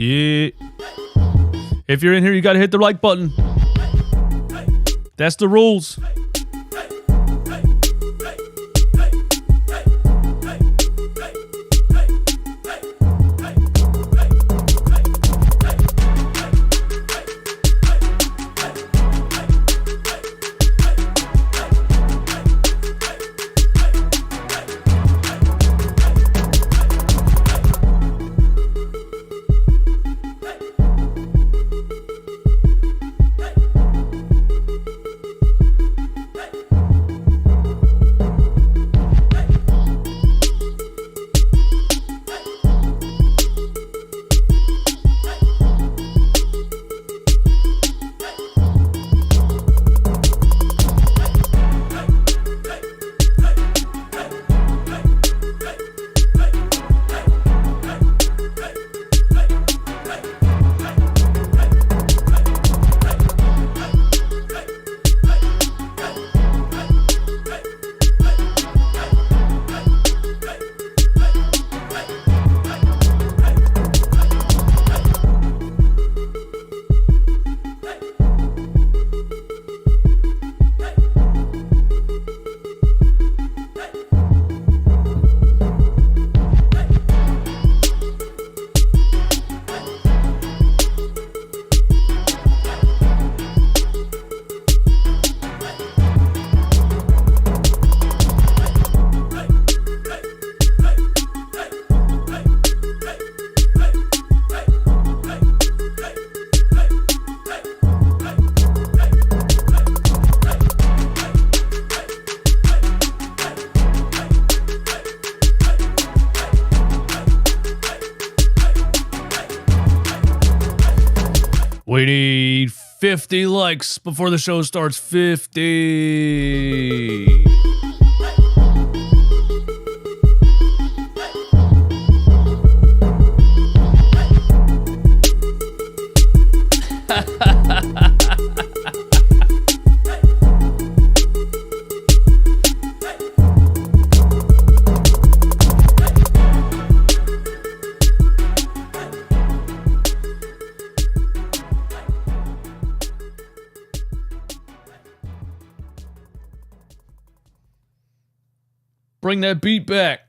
Yeah. If you're in here, you got to hit the like button. That's the rules. We need 50 likes before the show starts. 50. Bring that beat back.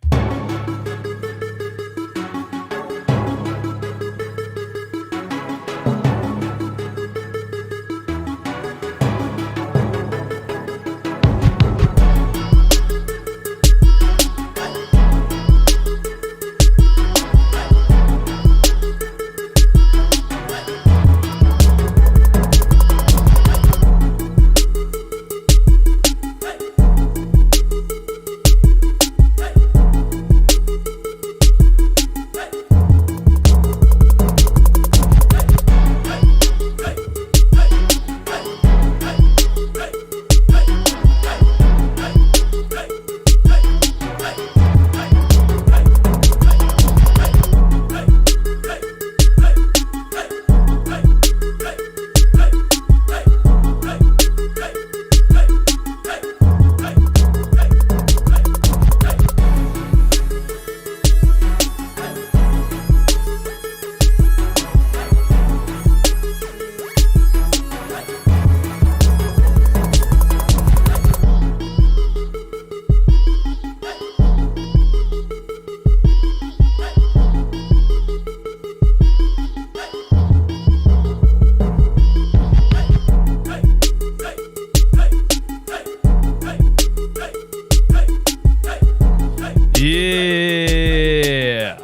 Yeah.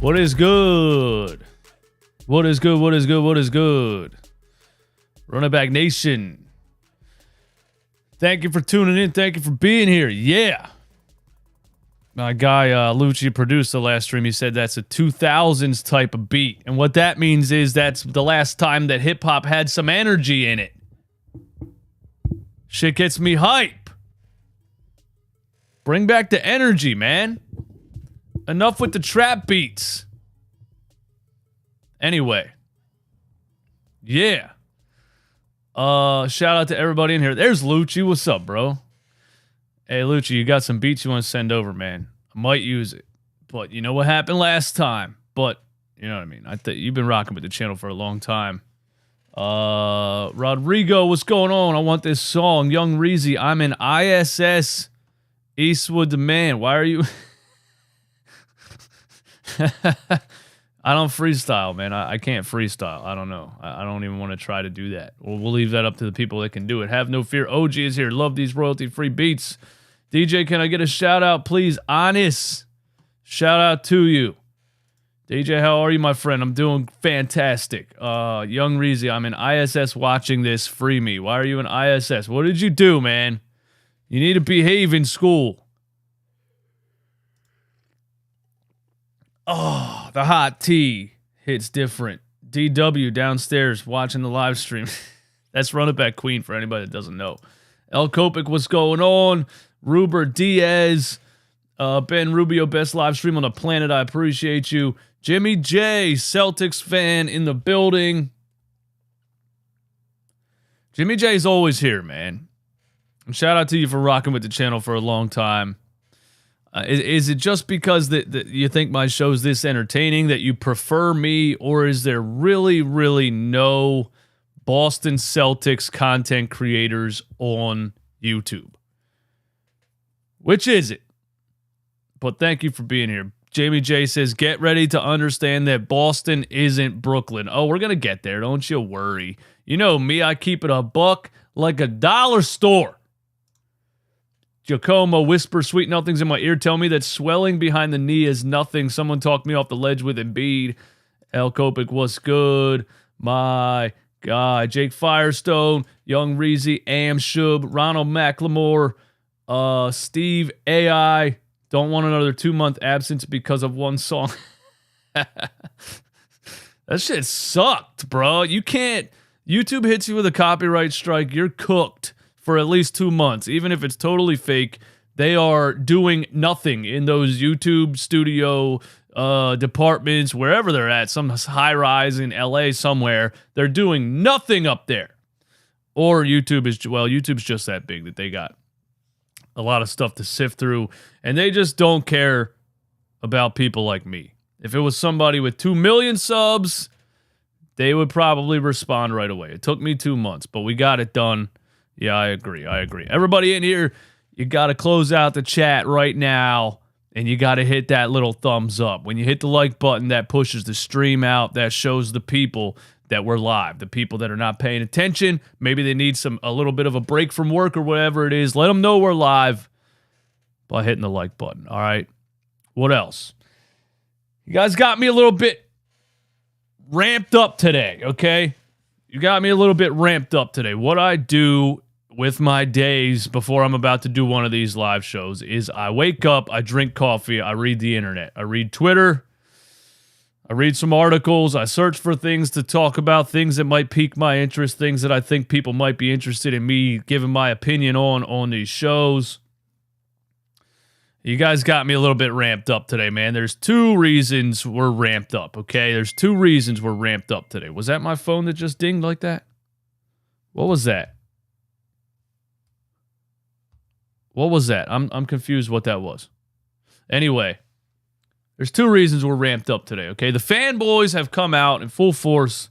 What is good? What is good? What is good? What is good? Running Back Nation. Thank you for tuning in. Thank you for being here. Yeah. My guy Lucci produced the last stream. He said that's a 2000s type of beat. And what that means is that's the last time that hip hop had some energy in it. Shit gets me hype. Bring back the energy, man. Enough with the trap beats. Anyway. Yeah. Shout out to everybody in here. There's Lucci. What's up, bro? Hey, Lucci, you got some beats you want to send over, man? I might use it. But you know what happened last time? but you know what I mean. You've been rocking with the channel for a long time. Rodrigo, what's going on? I want this song. Young Reezy, I'm in ISS Eastwood Demand. Why are you... I don't freestyle, man. I can't freestyle. I don't know. I don't even want to try to do that. We'll leave that up to the people that can do it. Have no fear. OG is here. Love these royalty-free beats. DJ, can I get a shout-out, please? Honest. Shout-out to you. DJ, how are you, my friend? I'm doing fantastic. Young Reezy, I'm in ISS watching this. Free me. Why are you in ISS? What did you do, man? You need to behave in school. Oh, the hot tea hits different. DW downstairs watching the live stream. That's Run It Back Queen for anybody that doesn't know. El Copic, what's going on? Ruber Diaz. Ben Rubio, best live stream on the planet. I appreciate you. Jimmy J, Celtics fan in the building. Jimmy J's always here, man. And shout out to you for rocking with the channel for a long time. Is it just because that you think my show's this entertaining that you prefer me, or is there really, really no Boston Celtics content creators on YouTube? Which is it? But thank you for being here. Jamie J says, get ready to understand that Boston isn't Brooklyn. Oh, we're going to get there. Don't you worry. You know me, I keep it a buck like a dollar store. Giacomo whisper sweet nothings in my ear. Tell me that swelling behind the knee is nothing. Someone talked me off the ledge with Embiid. El Copic, what's good? My God. Jake Firestone, Young Reezy, Am Shub, Ronald McLemore, Steve AI. Don't want another 2-month absence because of one song. That shit sucked, bro. You can't. YouTube hits you with a copyright strike. You're cooked for at least 2 months. Even if it's totally fake, they are doing nothing in those YouTube studio departments, wherever they're at, some high-rise in LA somewhere. They're doing nothing up there. Or YouTube's just that big that they got a lot of stuff to sift through, and they just don't care about people like me. If it was somebody with 2 million subs, they would probably respond right away. It took me 2 months, but we got it done. Yeah, I agree. Everybody in here, you got to close out the chat right now, and you got to hit that little thumbs up. When you hit the like button, that pushes the stream out. That shows the people that we're live. The people that are not paying attention, maybe they need a little bit of a break from work or whatever it is. Let them know we're live by hitting the like button. All right. What else? You guys got me a little bit ramped up today, okay? You got me a little bit ramped up today. What I do with my days before I'm about to do one of these live shows is I wake up, I drink coffee, I read the internet. I read Twitter, I read some articles, I search for things to talk about, things that might pique my interest, things that I think people might be interested in me giving my opinion on these shows. You guys got me a little bit ramped up today, man. There's 2 reasons we're ramped up, okay? There's 2 reasons we're ramped up today. Was that my phone that just dinged like that? What was that? What was that? I'm confused what that was. Anyway, there's 2 reasons we're ramped up today, okay? The fanboys have come out in full force.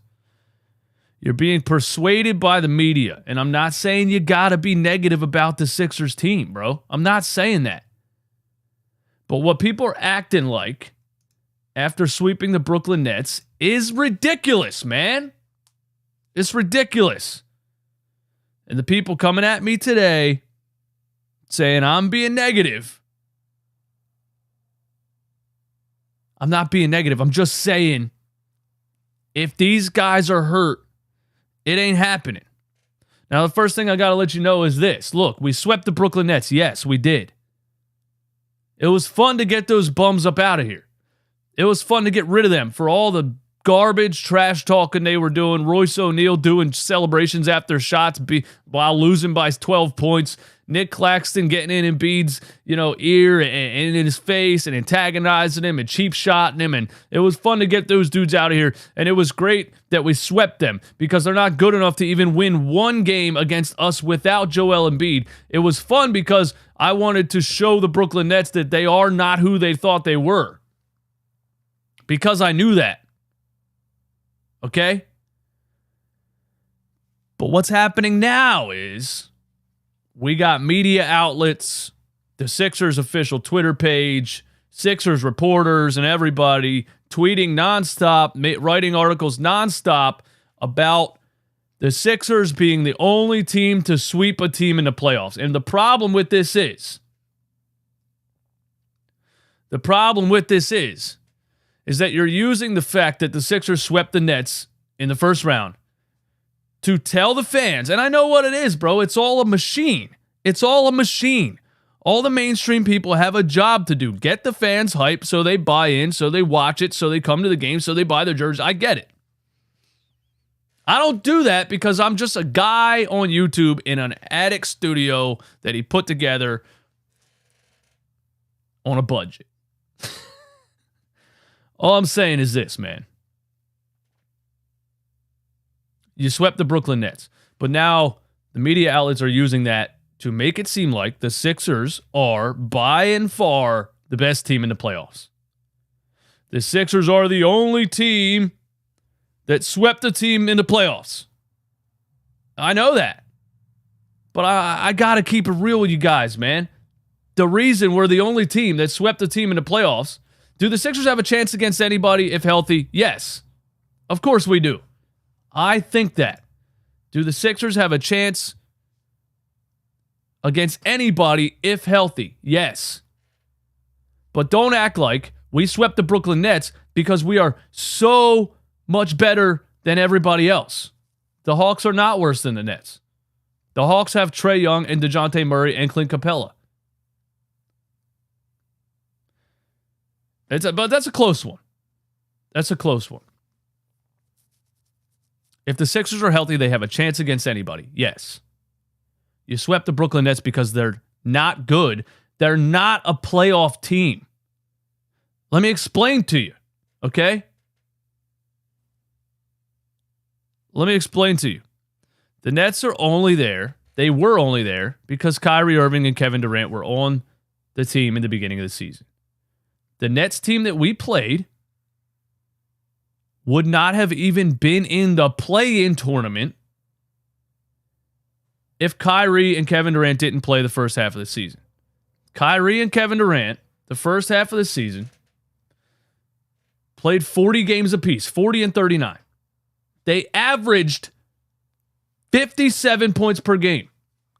You're being persuaded by the media, and I'm not saying you got to be negative about the Sixers team, bro. I'm not saying that. But what people are acting like after sweeping the Brooklyn Nets is ridiculous, man. It's ridiculous. And the people coming at me today saying I'm being negative. I'm not being negative. I'm just saying if these guys are hurt, it ain't happening. Now, the first thing I got to let you know is this. Look, we swept the Brooklyn Nets. Yes, we did. It was fun to get those bums up out of here. It was fun to get rid of them for all the garbage, trash talking they were doing. Royce O'Neal doing celebrations after shots while losing by 12 points. Nick Claxton getting in Embiid's, ear and in his face and antagonizing him and cheap shotting him. And it was fun to get those dudes out of here. And it was great that we swept them because they're not good enough to even win one game against us without Joel Embiid. It was fun because I wanted to show the Brooklyn Nets that they are not who they thought they were. because I knew that. Okay? But what's happening now is we got media outlets, the Sixers official Twitter page, Sixers reporters, and everybody tweeting nonstop, writing articles nonstop about the Sixers being the only team to sweep a team in the playoffs. And the problem with this is that you're using the fact that the Sixers swept the Nets in the first round to tell the fans, and I know what it is, bro. It's all a machine. It's all a machine. All the mainstream people have a job to do. Get the fans hyped so they buy in, so they watch it, so they come to the game, so they buy their jerseys. I get it. I don't do that because I'm just a guy on YouTube in an attic studio that he put together on a budget. All I'm saying is this, man. You swept the Brooklyn Nets, but now the media outlets are using that to make it seem like the Sixers are by and far the best team in the playoffs. The Sixers are the only team that swept a team in the playoffs. I know that. But I got to keep it real with you guys, man. The reason we're the only team that swept a team in the playoffs, do the Sixers have a chance against anybody if healthy? Yes. Of course we do. I think that. Do the Sixers have a chance against anybody if healthy? Yes. But don't act like we swept the Brooklyn Nets because we are so much better than everybody else. The Hawks are not worse than the Nets. The Hawks have Trae Young and DeJounte Murray and Clint Capella. But that's a close one. That's a close one. If the Sixers are healthy, they have a chance against anybody. Yes. You swept the Brooklyn Nets because they're not good. They're not a playoff team. Let me explain to you, okay? Let me explain to you. The Nets are only there. They were only there because Kyrie Irving and Kevin Durant were on the team in the beginning of the season. The Nets team that we played would not have even been in the play-in tournament if Kyrie and Kevin Durant didn't play the first half of the season. Kyrie and Kevin Durant, the first half of the season, played 40 games apiece, 40 and 39. They averaged 57 points per game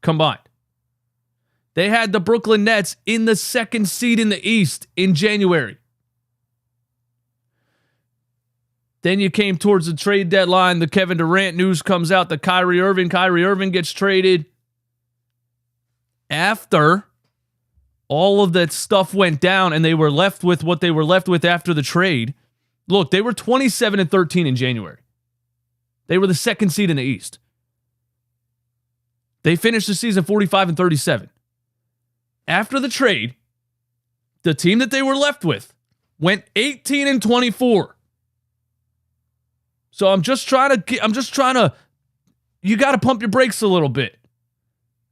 combined. They had the Brooklyn Nets in the second seed in the East in January. Then you came towards the trade deadline. The Kevin Durant news comes out. The Kyrie Irving gets traded. After all of that stuff went down and they were left with what they were left with after the trade. Look, they were 27 and 13 in January. They were the second seed in the East. They finished the season 45 and 37. After the trade, the team that they were left with went 18 and 24. So I'm just trying to, you got to pump your brakes a little bit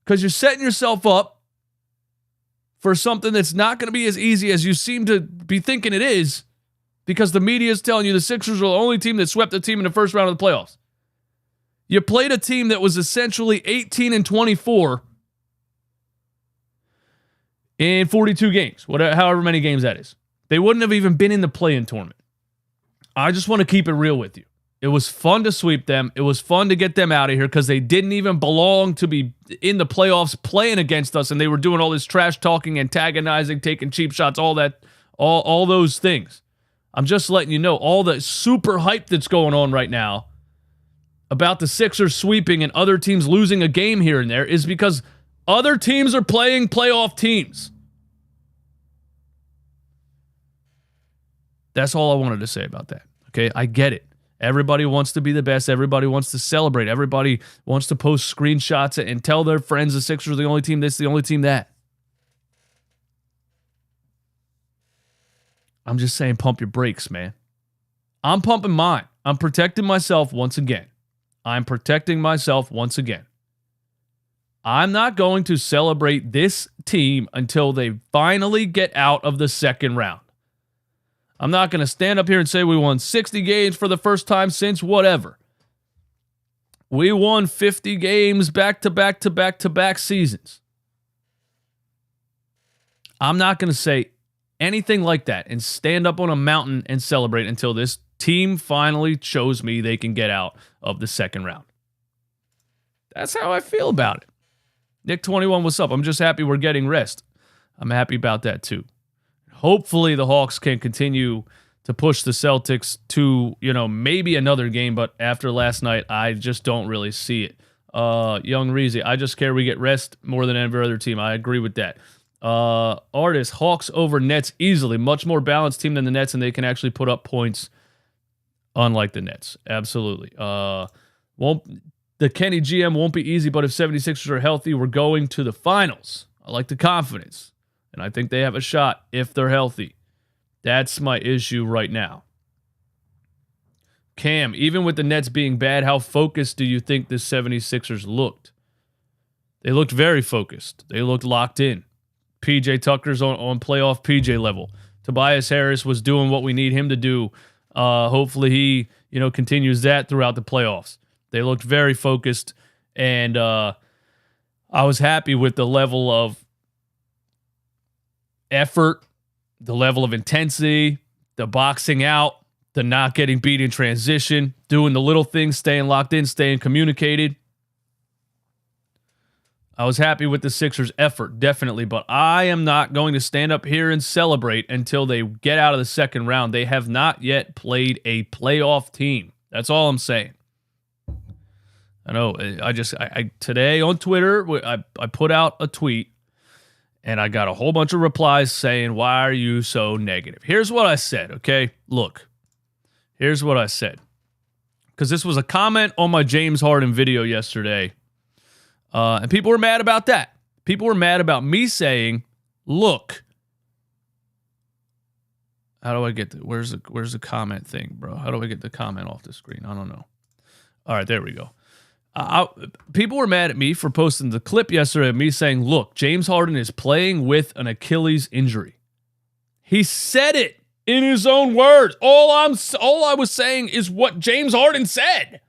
because you're setting yourself up for something that's not going to be as easy as you seem to be thinking it is because the media is telling you the Sixers are the only team that swept the team in the first round of the playoffs. You played a team that was essentially 18 and 24 in 42 games, however many games that is. They wouldn't have even been in the play-in tournament. I just want to keep it real with you. It was fun to sweep them. It was fun to get them out of here because they didn't even belong to be in the playoffs playing against us, and they were doing all this trash talking, antagonizing, taking cheap shots, all that, all those things. I'm just letting you know all the super hype that's going on right now about the Sixers sweeping and other teams losing a game here and there is because other teams are playing playoff teams. That's all I wanted to say about that. Okay, I get it. Everybody wants to be the best. Everybody wants to celebrate. Everybody wants to post screenshots and tell their friends the Sixers are the only team this, the only team that. I'm just saying pump your brakes, man. I'm pumping mine. I'm protecting myself once again. I'm not going to celebrate this team until they finally get out of the second round. I'm not going to stand up here and say we won 60 games for the first time since whatever. We won 50 games back-to-back seasons. I'm not going to say anything like that and stand up on a mountain and celebrate until this team finally shows me they can get out of the second round. That's how I feel about it. Nick21, what's up? I'm just happy we're getting rest. I'm happy about that too. Hopefully the Hawks can continue to push the Celtics to, maybe another game, but after last night, I just don't really see it. Young Reezy, I just care we get rest more than every other team. I agree with that. Artist, Hawks over Nets easily. Much more balanced team than the Nets, and they can actually put up points unlike the Nets. Absolutely. The Kenny GM won't be easy, but if 76ers are healthy, we're going to the finals. I like the confidence, and I think they have a shot if they're healthy. That's my issue right now. Cam, even with the Nets being bad, how focused do you think the 76ers looked? They looked very focused. They looked locked in. PJ Tucker's on playoff PJ level. Tobias Harris was doing what we need him to do. Hopefully he, continues that throughout the playoffs. They looked very focused, and I was happy with the level of effort, the level of intensity, the boxing out, the not getting beat in transition, doing the little things, staying locked in, staying communicated. I was happy with the Sixers' effort, definitely, but I am not going to stand up here and celebrate until they get out of the second round. They have not yet played a playoff team. That's all I'm saying. I know. I today on Twitter, I put out a tweet, and I got a whole bunch of replies saying, why are you so negative? Here's what I said, okay? Look, here's what I said. Because this was a comment on my James Harden video yesterday. And people were mad about that. People were mad about me saying, look, how do I get where's the comment thing, bro? How do I get the comment off the screen? I don't know. All right, there we go. People were mad at me for posting the clip yesterday of me saying, look, James Harden is playing with an Achilles injury. He said it in his own words. All I was saying is what James Harden said.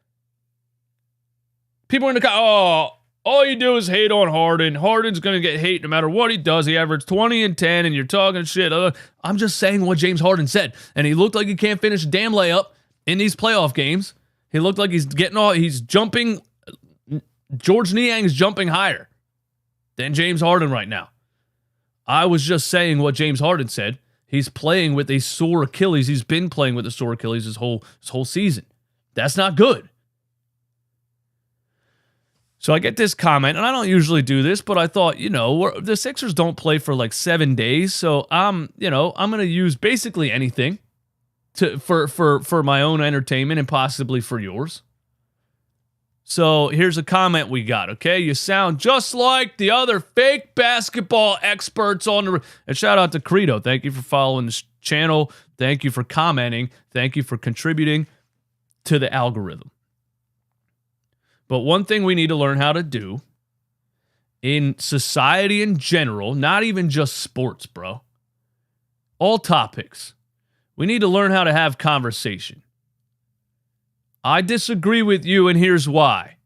People are in the all you do is hate on Harden. Harden's going to get hate no matter what he does. He averaged 20 and 10, and you're talking shit. I'm just saying what James Harden said. And he looked like he can't finish a damn layup in these playoff games. He looked like he's jumping. George Niang's jumping higher than James Harden right now. I was just saying what James Harden said. He's playing with a sore Achilles. He's been playing with a sore Achilles his whole season. That's not good. So I get this comment, and I don't usually do this, but I thought, the Sixers don't play for like 7 days, so I'm going to use basically anything for my own entertainment and possibly for yours. So here's a comment we got, okay? You sound just like the other fake basketball experts on the... And shout out to Credo. Thank you for following this channel. Thank you for commenting. Thank you for contributing to the algorithm. But one thing we need to learn how to do in society in general, not even just sports, bro. All topics. We need to learn how to have conversation. I disagree with you, and here's why.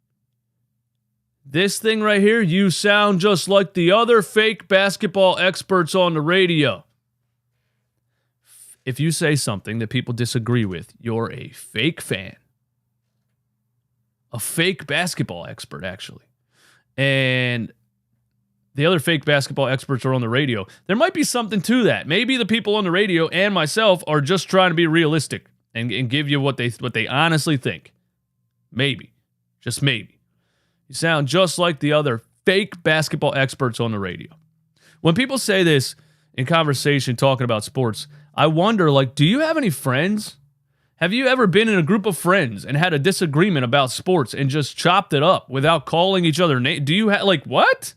This thing right here, you sound just like the other fake basketball experts on the radio. If you say something that people disagree with, you're a fake fan. A fake basketball expert, actually. And the other fake basketball experts are on the radio. There might be something to that. Maybe the people on the radio and myself are just trying to be realistic and give you what they honestly think. Maybe. Just maybe. You sound just like the other fake basketball experts on the radio. When people say this in conversation talking about sports, I wonder, do you have any friends? Have you ever been in a group of friends and had a disagreement about sports and just chopped it up without calling each other names? Do you have, what?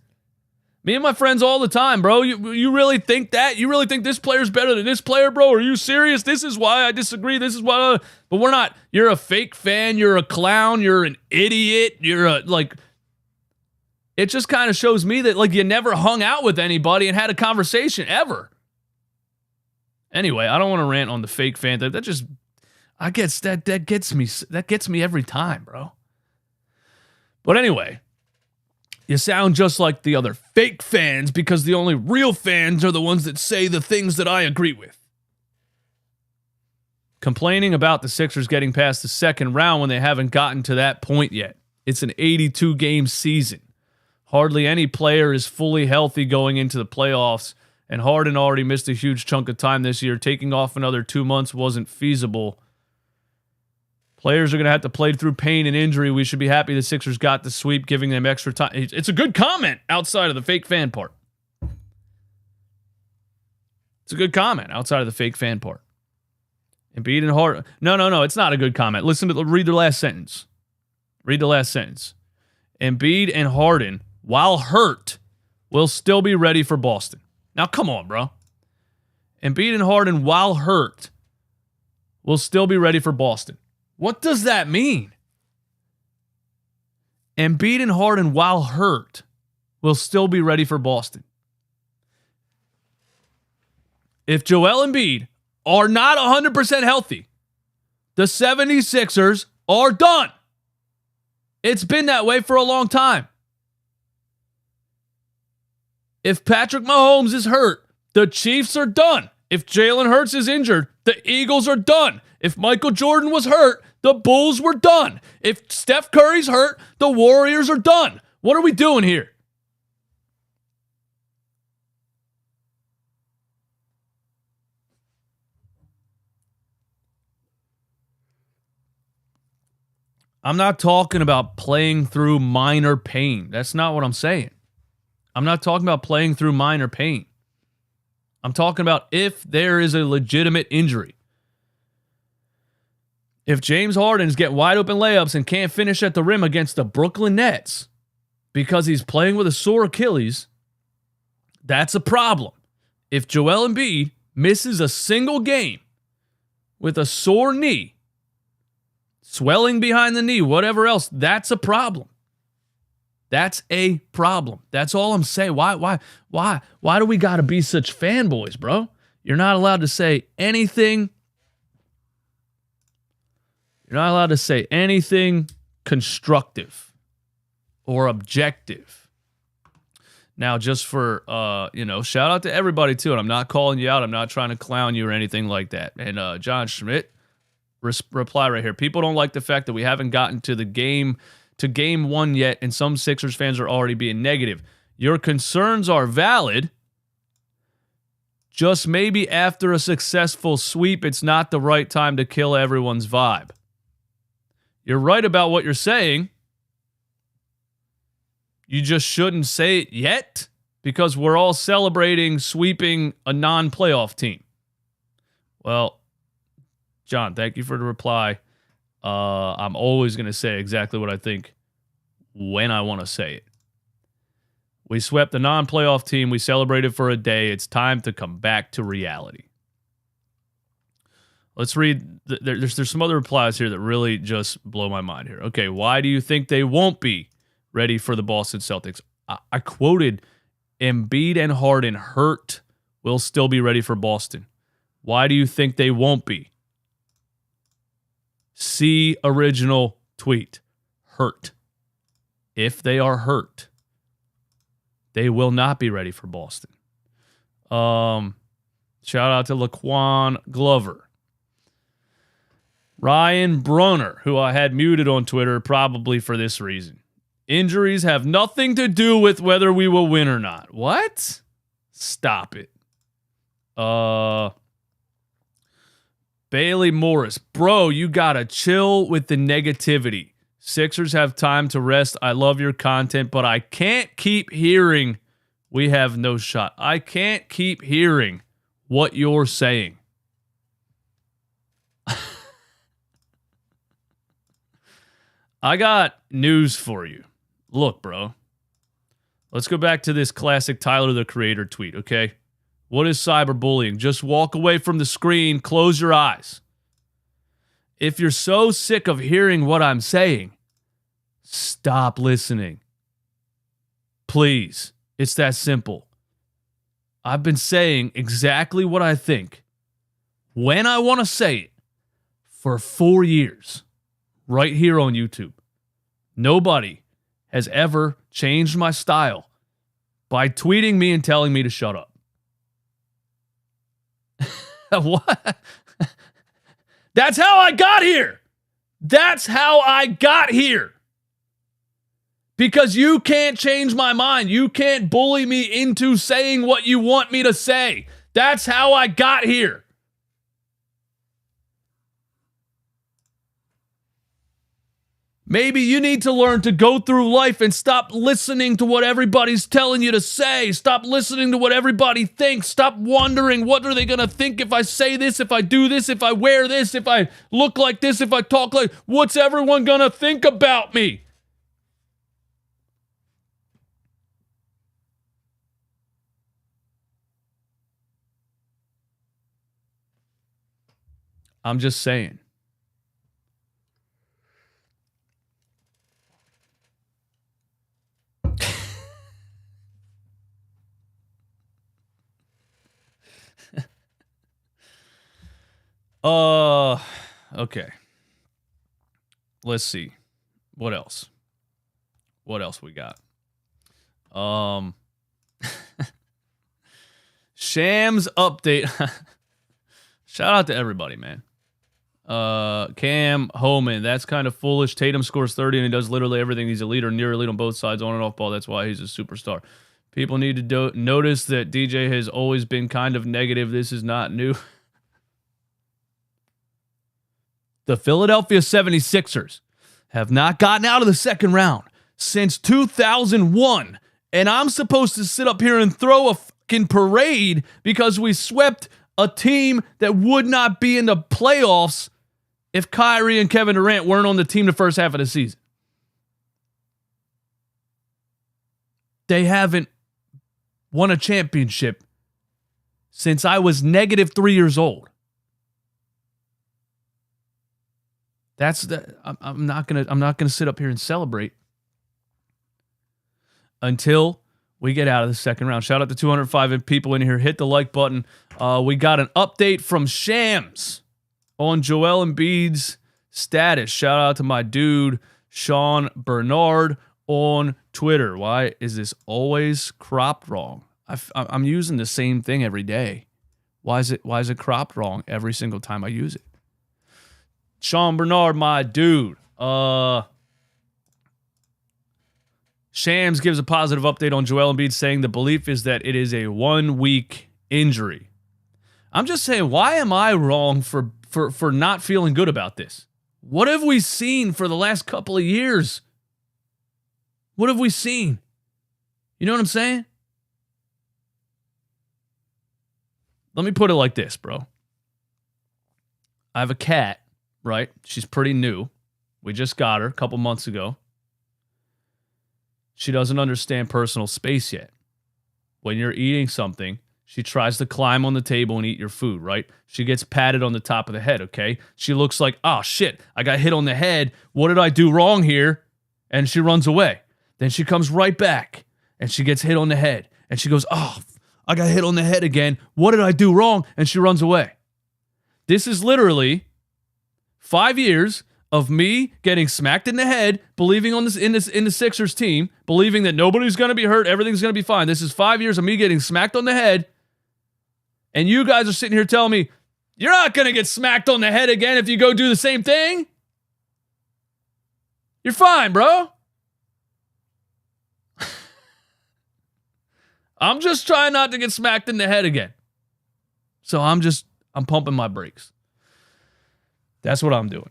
Me and my friends all the time, bro. You really think that? You really think this player's better than this player, bro? Are you serious? This is why I disagree. This is why. But we're not. You're a fake fan. You're a clown. You're an idiot. You're it just kind of shows me that, you never hung out with anybody and had a conversation ever. Anyway, I don't want to rant on the fake fan. That just, that gets me every time, bro. But anyway, you sound just like the other fake fans because the only real fans are the ones that say the things that I agree with. Complaining about the Sixers getting past the second round when they haven't gotten to that point yet. It's an 82-game season. Hardly any player is fully healthy going into the playoffs, and Harden already missed a huge chunk of time this year. Taking off another 2 months wasn't feasible. Players are going to have to play through pain and injury. We should be happy the Sixers got the sweep, giving them extra time. It's a good comment outside of the fake fan part. It's a good comment outside of the fake fan part. Embiid and Harden. No. It's not a good comment. Read the last sentence. Read the last sentence. Embiid and Harden, while hurt, will still be ready for Boston. Now, come on, bro. Embiid and Harden, while hurt, will still be ready for Boston. What does that mean? Embiid and Harden, while hurt, will still be ready for Boston. If Joel Embiid are not 100% healthy, the 76ers are done. It's been that way for a long time. If Patrick Mahomes is hurt, the Chiefs are done. If Jalen Hurts is injured, the Eagles are done. If Michael Jordan was hurt, the Bulls were done. If Steph Curry's hurt, the Warriors are done. What are we doing here? I'm not talking about playing through minor pain. That's not what I'm saying. I'm not talking about playing through minor pain. I'm talking about if there is a legitimate injury. If James Harden's get wide open layups and can't finish at the rim against the Brooklyn Nets because he's playing with a sore Achilles, that's a problem. If Joel Embiid misses a single game with a sore knee, swelling behind the knee, whatever else, that's a problem. That's a problem. That's all I'm saying. Why do we got to be such fanboys, bro? You're not allowed to say anything. You're not allowed to say anything constructive or objective. Now, just for, shout out to everybody, too. And I'm not calling you out. I'm not trying to clown you or anything like that. And John Schmidt, reply right here. People don't like the fact that we haven't gotten to game one yet, and some Sixers fans are already being negative. Your concerns are valid. Just maybe after a successful sweep, it's not the right time to kill everyone's vibe. You're right about what you're saying. You just shouldn't say it yet because we're all celebrating sweeping a non-playoff team. Well, John, thank you for the reply. I'm always going to say exactly what I think when I want to say it. We swept the non-playoff team. We celebrated for a day. It's time to come back to reality. Let's read. There's some other replies here that really just blow my mind here. Okay, why do you think they won't be ready for the Boston Celtics? I quoted Embiid and Harden hurt will still be ready for Boston. Why do you think they won't be? See original tweet. Hurt. If they are hurt, they will not be ready for Boston. Shout out to Laquan Glover. Ryan Brunner, who I had muted on Twitter probably for this reason. Injuries have nothing to do with whether we will win or not. What? Stop it. Bailey Morris. Bro, you gotta chill with the negativity. Sixers have time to rest. I love your content, but I can't keep hearing we have no shot. I can't keep hearing what you're saying. I got news for you. Look, bro. Let's go back to this classic Tyler, the Creator tweet, okay? What is cyberbullying? Just walk away from the screen, close your eyes. If you're so sick of hearing what I'm saying, stop listening. Please. It's that simple. I've been saying exactly what I think when I want to say it for 4 years right here on YouTube. Nobody has ever changed my style by tweeting me and telling me to shut up. What? That's how I got here. That's how I got here. Because you can't change my mind. You can't bully me into saying what you want me to say. That's how I got here. Maybe you need to learn to go through life and stop listening to what everybody's telling you to say. Stop listening to what everybody thinks. Stop wondering, what are they going to think if I say this, if I do this, if I wear this, if I look like this, if I talk like, what's everyone going to think about me? I'm just saying. Okay. Let's see. What else? What else we got? Shams update. Shout out to everybody, man. Cam Homan, that's kind of foolish. Tatum scores 30 and he does literally everything. He's a leader, near elite on both sides, on and off ball. That's why he's a superstar. People need to notice that DJ has always been kind of negative. This is not new. The Philadelphia 76ers have not gotten out of the second round since 2001. And I'm supposed to sit up here and throw a fucking parade because we swept a team that would not be in the playoffs if Kyrie and Kevin Durant weren't on the team the first half of the season. They haven't won a championship since I was negative 3 years old. I'm not gonna sit up here and celebrate until we get out of the second round. Shout out to 205 people in here. Hit the like button. We got an update from Shams on Joel Embiid's status. Shout out to my dude Sean Bernard on Twitter. Why is this always cropped wrong? I'm using the same thing every day. Why is it cropped wrong every single time I use it? Sean Bernard, my dude. Shams gives a positive update on Joel Embiid, saying the belief is that it is a 1 week injury. I'm just saying, why am I wrong for not feeling good about this? What have we seen for the last couple of years? What have we seen? You know what I'm saying? Let me put it like this, bro. I have a cat. Right? She's pretty new. We just got her a couple months ago. She doesn't understand personal space yet. When you're eating something, she tries to climb on the table and eat your food, right? She gets patted on the top of the head, okay? She looks like, oh shit, I got hit on the head. What did I do wrong here? And she runs away. Then she comes right back and she gets hit on the head. And she goes, oh, I got hit on the head again. What did I do wrong? And she runs away. This is literally 5 years of me getting smacked in the head, believing in the Sixers team, believing that nobody's going to be hurt, everything's going to be fine. This is 5 years of me getting smacked on the head, and you guys are sitting here telling me, you're not going to get smacked on the head again if you go do the same thing? You're fine, bro. I'm just trying not to get smacked in the head again. So I'm pumping my brakes. That's what I'm doing.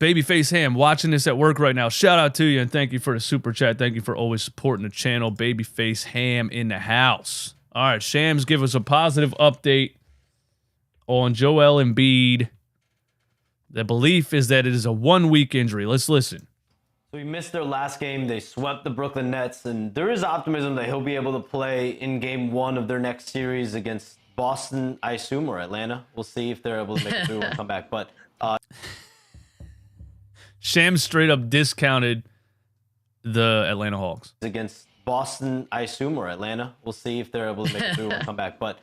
Babyface Ham, watching this at work right now. Shout out to you and thank you for the super chat. Thank you for always supporting the channel. Babyface Ham in the house. All right, Shams, give us a positive update on Joel Embiid. The belief is that it is a 1 week injury. Let's listen. So he missed their last game. They swept the Brooklyn Nets, and there is optimism that he'll be able to play in game 1 of their next series against Boston, I assume, or Atlanta. We'll see if they're able to make it through and come back. But Shams straight up discounted the Atlanta Hawks. Against Boston, I assume, or Atlanta. We'll see if they're able to make it through and come back. But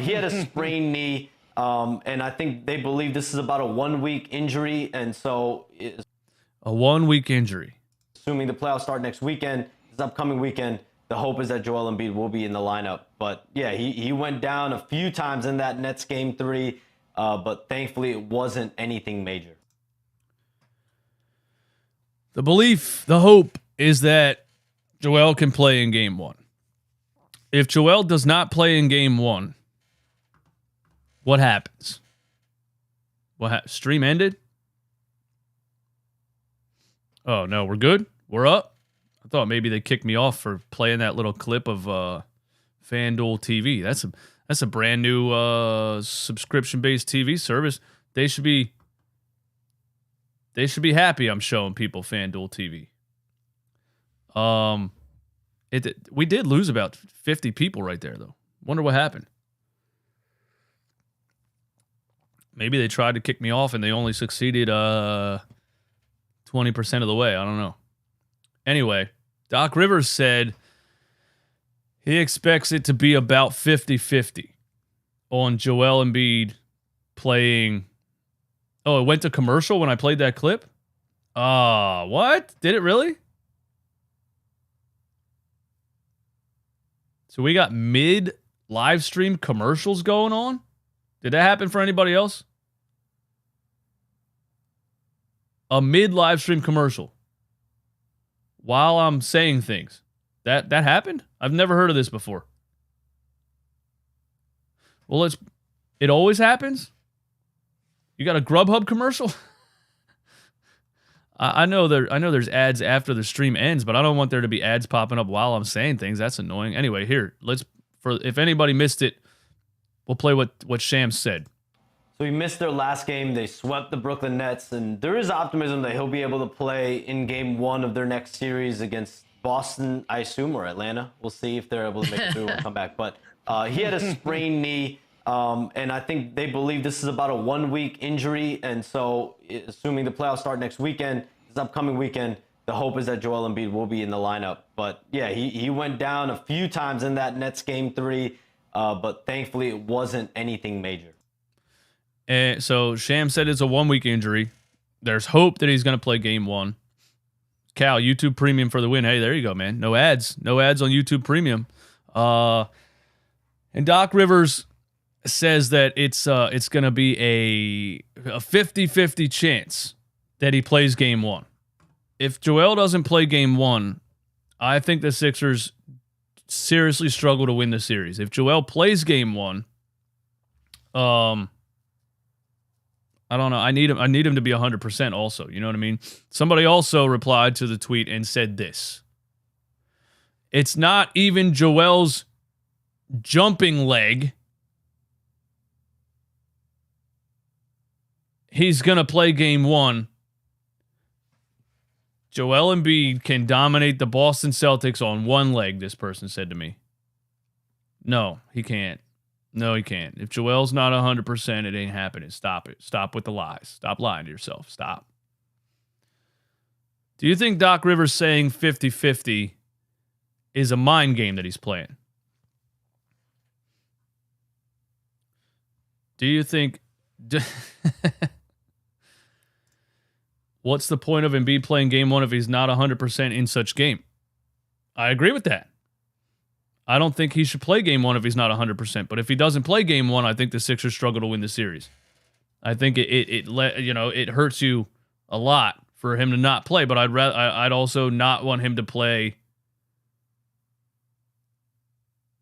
he had a sprained knee. And I think they believe this is about a 1-week injury. And so, A 1-week injury. assuming the playoffs start next weekend, this upcoming weekend, the hope is that Joel Embiid will be in the lineup. But yeah, he went down a few times in that Nets game 3, but thankfully it wasn't anything major. The belief, the hope is that Joel can play in game 1. If Joel does not play in game 1, what happens? Stream ended? Oh, no, we're good? We're up? I thought maybe they kicked me off for playing that little clip of FanDuel TV. That's a brand new subscription-based TV service. They should be happy I'm showing people FanDuel TV. We did lose about 50 people right there, though. Wonder what happened. Maybe they tried to kick me off and they only succeeded 20% of the way. I don't know. Anyway, Doc Rivers said he expects it to be about 50-50 on Joel Embiid playing. Oh, it went to commercial when I played that clip? What? Did it really? So we got mid-live stream commercials going on? Did that happen for anybody else? A mid-live stream commercial while I'm saying things. That happened? I've never heard of this before. Well, it always happens? You got a Grubhub commercial? I know there's ads after the stream ends, but I don't want there to be ads popping up while I'm saying things. That's annoying. Anyway, here, if anybody missed it, we'll play what Shams said. So he missed their last game. They swept the Brooklyn Nets, and there is optimism that he'll be able to play in game 1 of their next series against Boston, I assume, or Atlanta. We'll see if they're able to make it through and come back. But he had a sprained knee, and I think they believe this is about a 1-week injury. And so, assuming the playoffs start next weekend, this upcoming weekend, the hope is that Joel Embiid will be in the lineup. But yeah, he went down a few times in that Nets game 3, but thankfully it wasn't anything major. And so Sham said it's a 1-week injury. There's hope that he's going to play game 1. Cal, YouTube Premium for the win. Hey, there you go, man. No ads. No ads on YouTube Premium. And Doc Rivers says that it's going to be a 50-50 chance that he plays game 1. If Joel doesn't play game 1, I think the Sixers seriously struggle to win the series. If Joel plays game 1, I don't know. I need him to be 100% also. You know what I mean? Somebody also replied to the tweet and said this. It's not even Joel's jumping leg. He's going to play game 1. Joel Embiid can dominate the Boston Celtics on one leg, this person said to me. No, he can't. No, he can't. If Joel's not 100%, it ain't happening. Stop it. Stop with the lies. Stop lying to yourself. Stop. Do you think Doc Rivers saying 50-50 is a mind game that he's playing? Do you think... What's the point of Embiid playing game 1 if he's not 100% in such game? I agree with that. I don't think he should play game 1 if he's not 100%. But if he doesn't play game 1, I think the Sixers struggle to win the series. I think it hurts you a lot for him to not play. But I'd also not want him to play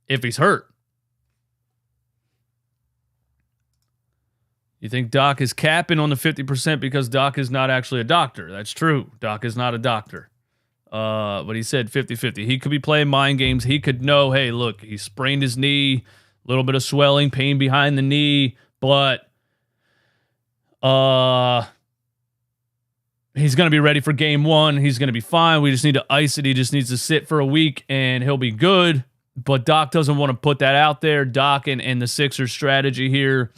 if he's hurt. You think Doc is capping on the 50% because Doc is not actually a doctor. That's true. Doc is not a doctor. But he said 50-50. He could be playing mind games. He could know, hey, look, he sprained his knee, a little bit of swelling, pain behind the knee, but he's going to be ready for game 1. He's going to be fine. We just need to ice it. He just needs to sit for a week, and he'll be good. But Doc doesn't want to put that out there. Doc and the Sixers' strategy here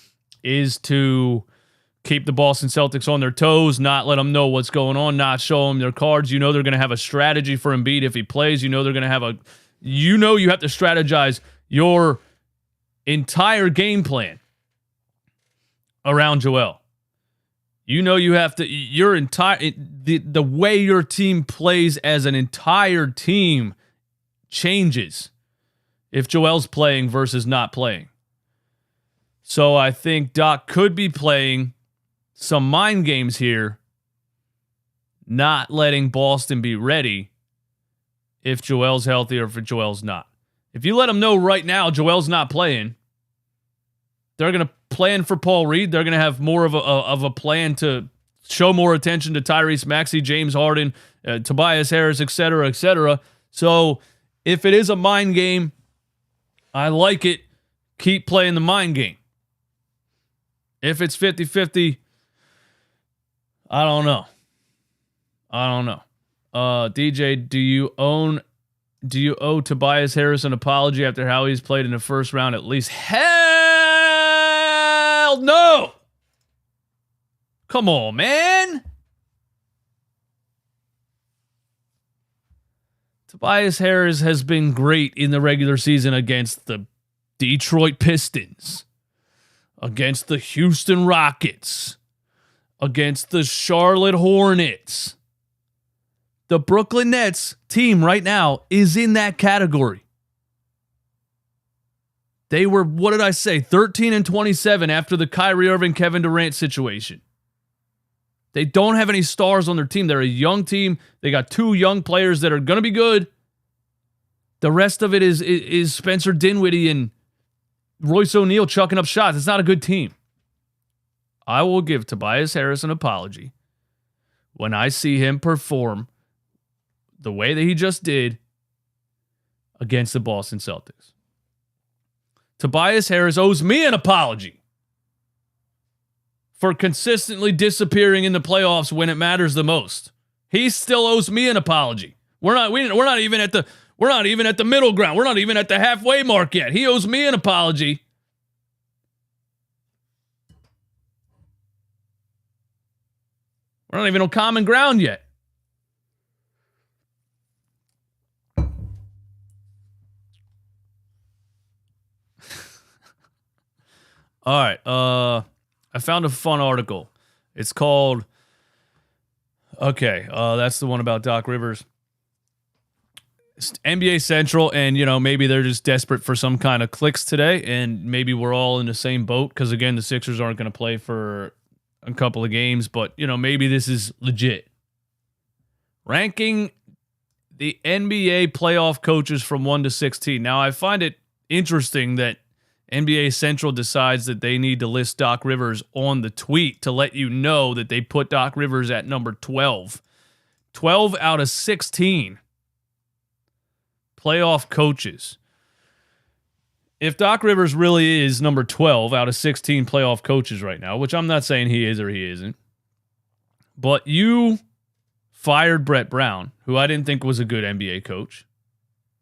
is to keep the Boston Celtics on their toes, not let them know what's going on, not show them their cards. You know they're going to have a strategy for Embiid if he plays. You know they're going to have you have to strategize your entire game plan around Joel. You know you have to, the way your team plays as an entire team changes if Joel's playing versus not playing. So I think Doc could be playing some mind games here, not letting Boston be ready if Joel's healthy or if Joel's not. If you let them know right now Joel's not playing, they're going to plan for Paul Reed. They're going to have more of a plan to show more attention to Tyrese Maxey, James Harden, Tobias Harris, etc., etc. So if it is a mind game, I like it. Keep playing the mind game. If it's 50-50, I don't know. DJ, do you owe Tobias Harris an apology after how he's played in the first round at least? Hell no! Come on, man. Tobias Harris has been great in the regular season against the Detroit Pistons, against the Houston Rockets, against the Charlotte Hornets. The Brooklyn Nets team right now is in that category. They were, 13-27 after the Kyrie Irving, Kevin Durant situation. They don't have any stars on their team. They're a young team. They got 2 young players that are going to be good. The rest of it is Spencer Dinwiddie and Royce O'Neal chucking up shots. It's not a good team. I will give Tobias Harris an apology when I see him perform the way that he just did against the Boston Celtics. Tobias Harris owes me an apology for consistently disappearing in the playoffs when it matters the most. He still owes me an apology. We're not even at the middle ground. We're not even at the halfway mark yet. He owes me an apology. We're not even on common ground yet. All right. I found a fun article. It's called, that's the one about Doc Rivers. It's NBA Central, and, maybe they're just desperate for some kind of clicks today, and maybe we're all in the same boat because, again, the Sixers aren't going to play for a couple of games, but, maybe this is legit. Ranking the NBA playoff coaches from 1 to 16. Now, I find it interesting that NBA Central decides that they need to list Doc Rivers on the tweet to let you know that they put Doc Rivers at number 12. 12 out of 16 playoff coaches. If Doc Rivers really is number 12 out of 16 playoff coaches right now, which I'm not saying he is or he isn't, but you fired Brett Brown, who I didn't think was a good NBA coach,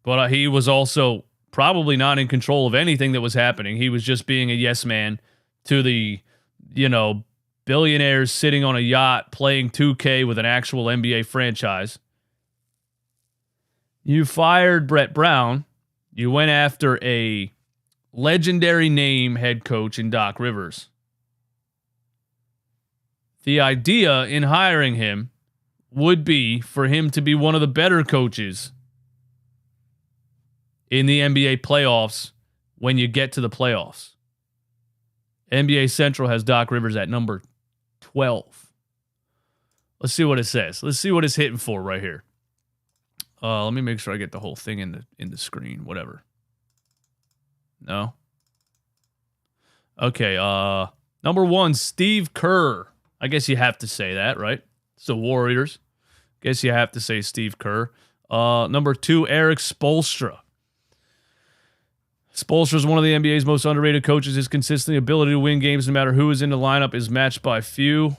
but he was also probably not in control of anything that was happening. He was just being a yes man to the, billionaires sitting on a yacht playing 2K with an actual NBA franchise. You fired Brett Brown. You went after a legendary name head coach in Doc Rivers. The idea in hiring him would be for him to be one of the better coaches in the NBA playoffs when you get to the playoffs. NBA Central has Doc Rivers at number 12. Let's see what it says. Let's see what it's hitting for right here. Let me make sure I get the whole thing in the screen. Whatever. No? Okay. Number 1, Steve Kerr. I guess you have to say that, right? It's the Warriors. Guess you have to say Steve Kerr. Number 2, Eric Spoelstra. Spoelstra is one of the NBA's most underrated coaches. His consistent ability to win games no matter who is in the lineup is matched by few.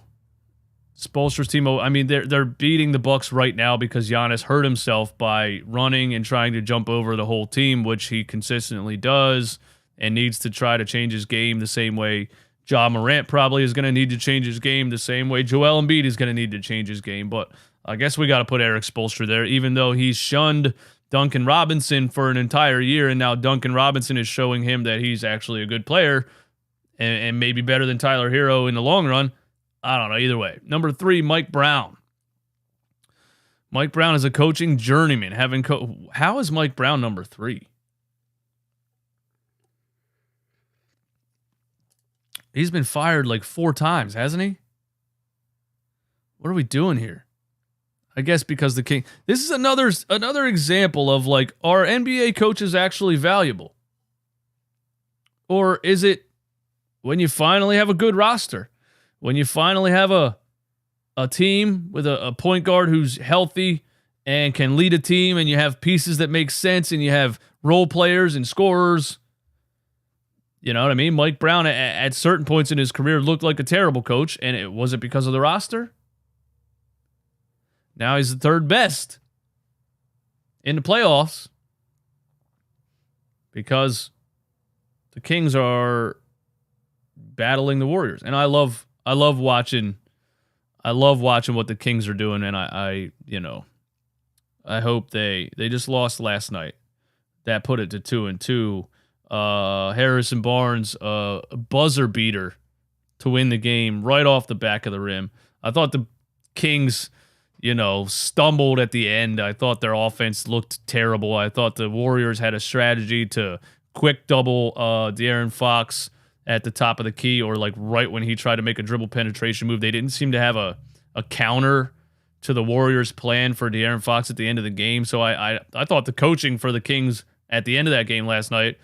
Spoelstra's team, they're beating the Bucks right now because Giannis hurt himself by running and trying to jump over the whole team, which he consistently does and needs to try to change his game the same way Ja Morant probably is going to need to change his game, the same way Joel Embiid is going to need to change his game. But I guess we got to put Eric Spoelstra there, even though he's shunned Duncan Robinson for an entire year, and now Duncan Robinson is showing him that he's actually a good player. and maybe better than Tyler Hero in the long run. I don't know. Either way. Number 3, Mike Brown. Mike Brown is a coaching journeyman. How is Mike Brown number 3? He's been fired like 4 times, hasn't he? What are we doing here? I guess because the King. This is another example of like, are NBA coaches actually valuable? Or is it when you finally have a good roster? When you finally have a team with a point guard who's healthy and can lead a team, and you have pieces that make sense, and you have role players and scorers. You know what I mean? Mike Brown at certain points in his career looked like a terrible coach, and it wasn't because of the roster. Now he's the 3rd best in the playoffs because the Kings are battling the Warriors. And I love watching what the Kings are doing, and I hope they just lost last night. That put it to 2-2. Harrison Barnes, a buzzer beater to win the game right off the back of the rim. I thought the Kings, stumbled at the end. I thought their offense looked terrible. I thought the Warriors had a strategy to quick double De'Aaron Fox at the top of the key, or like right when he tried to make a dribble penetration move. They didn't seem to have a counter to the Warriors' plan for De'Aaron Fox at the end of the game. So I thought the coaching for the Kings at the end of that game last night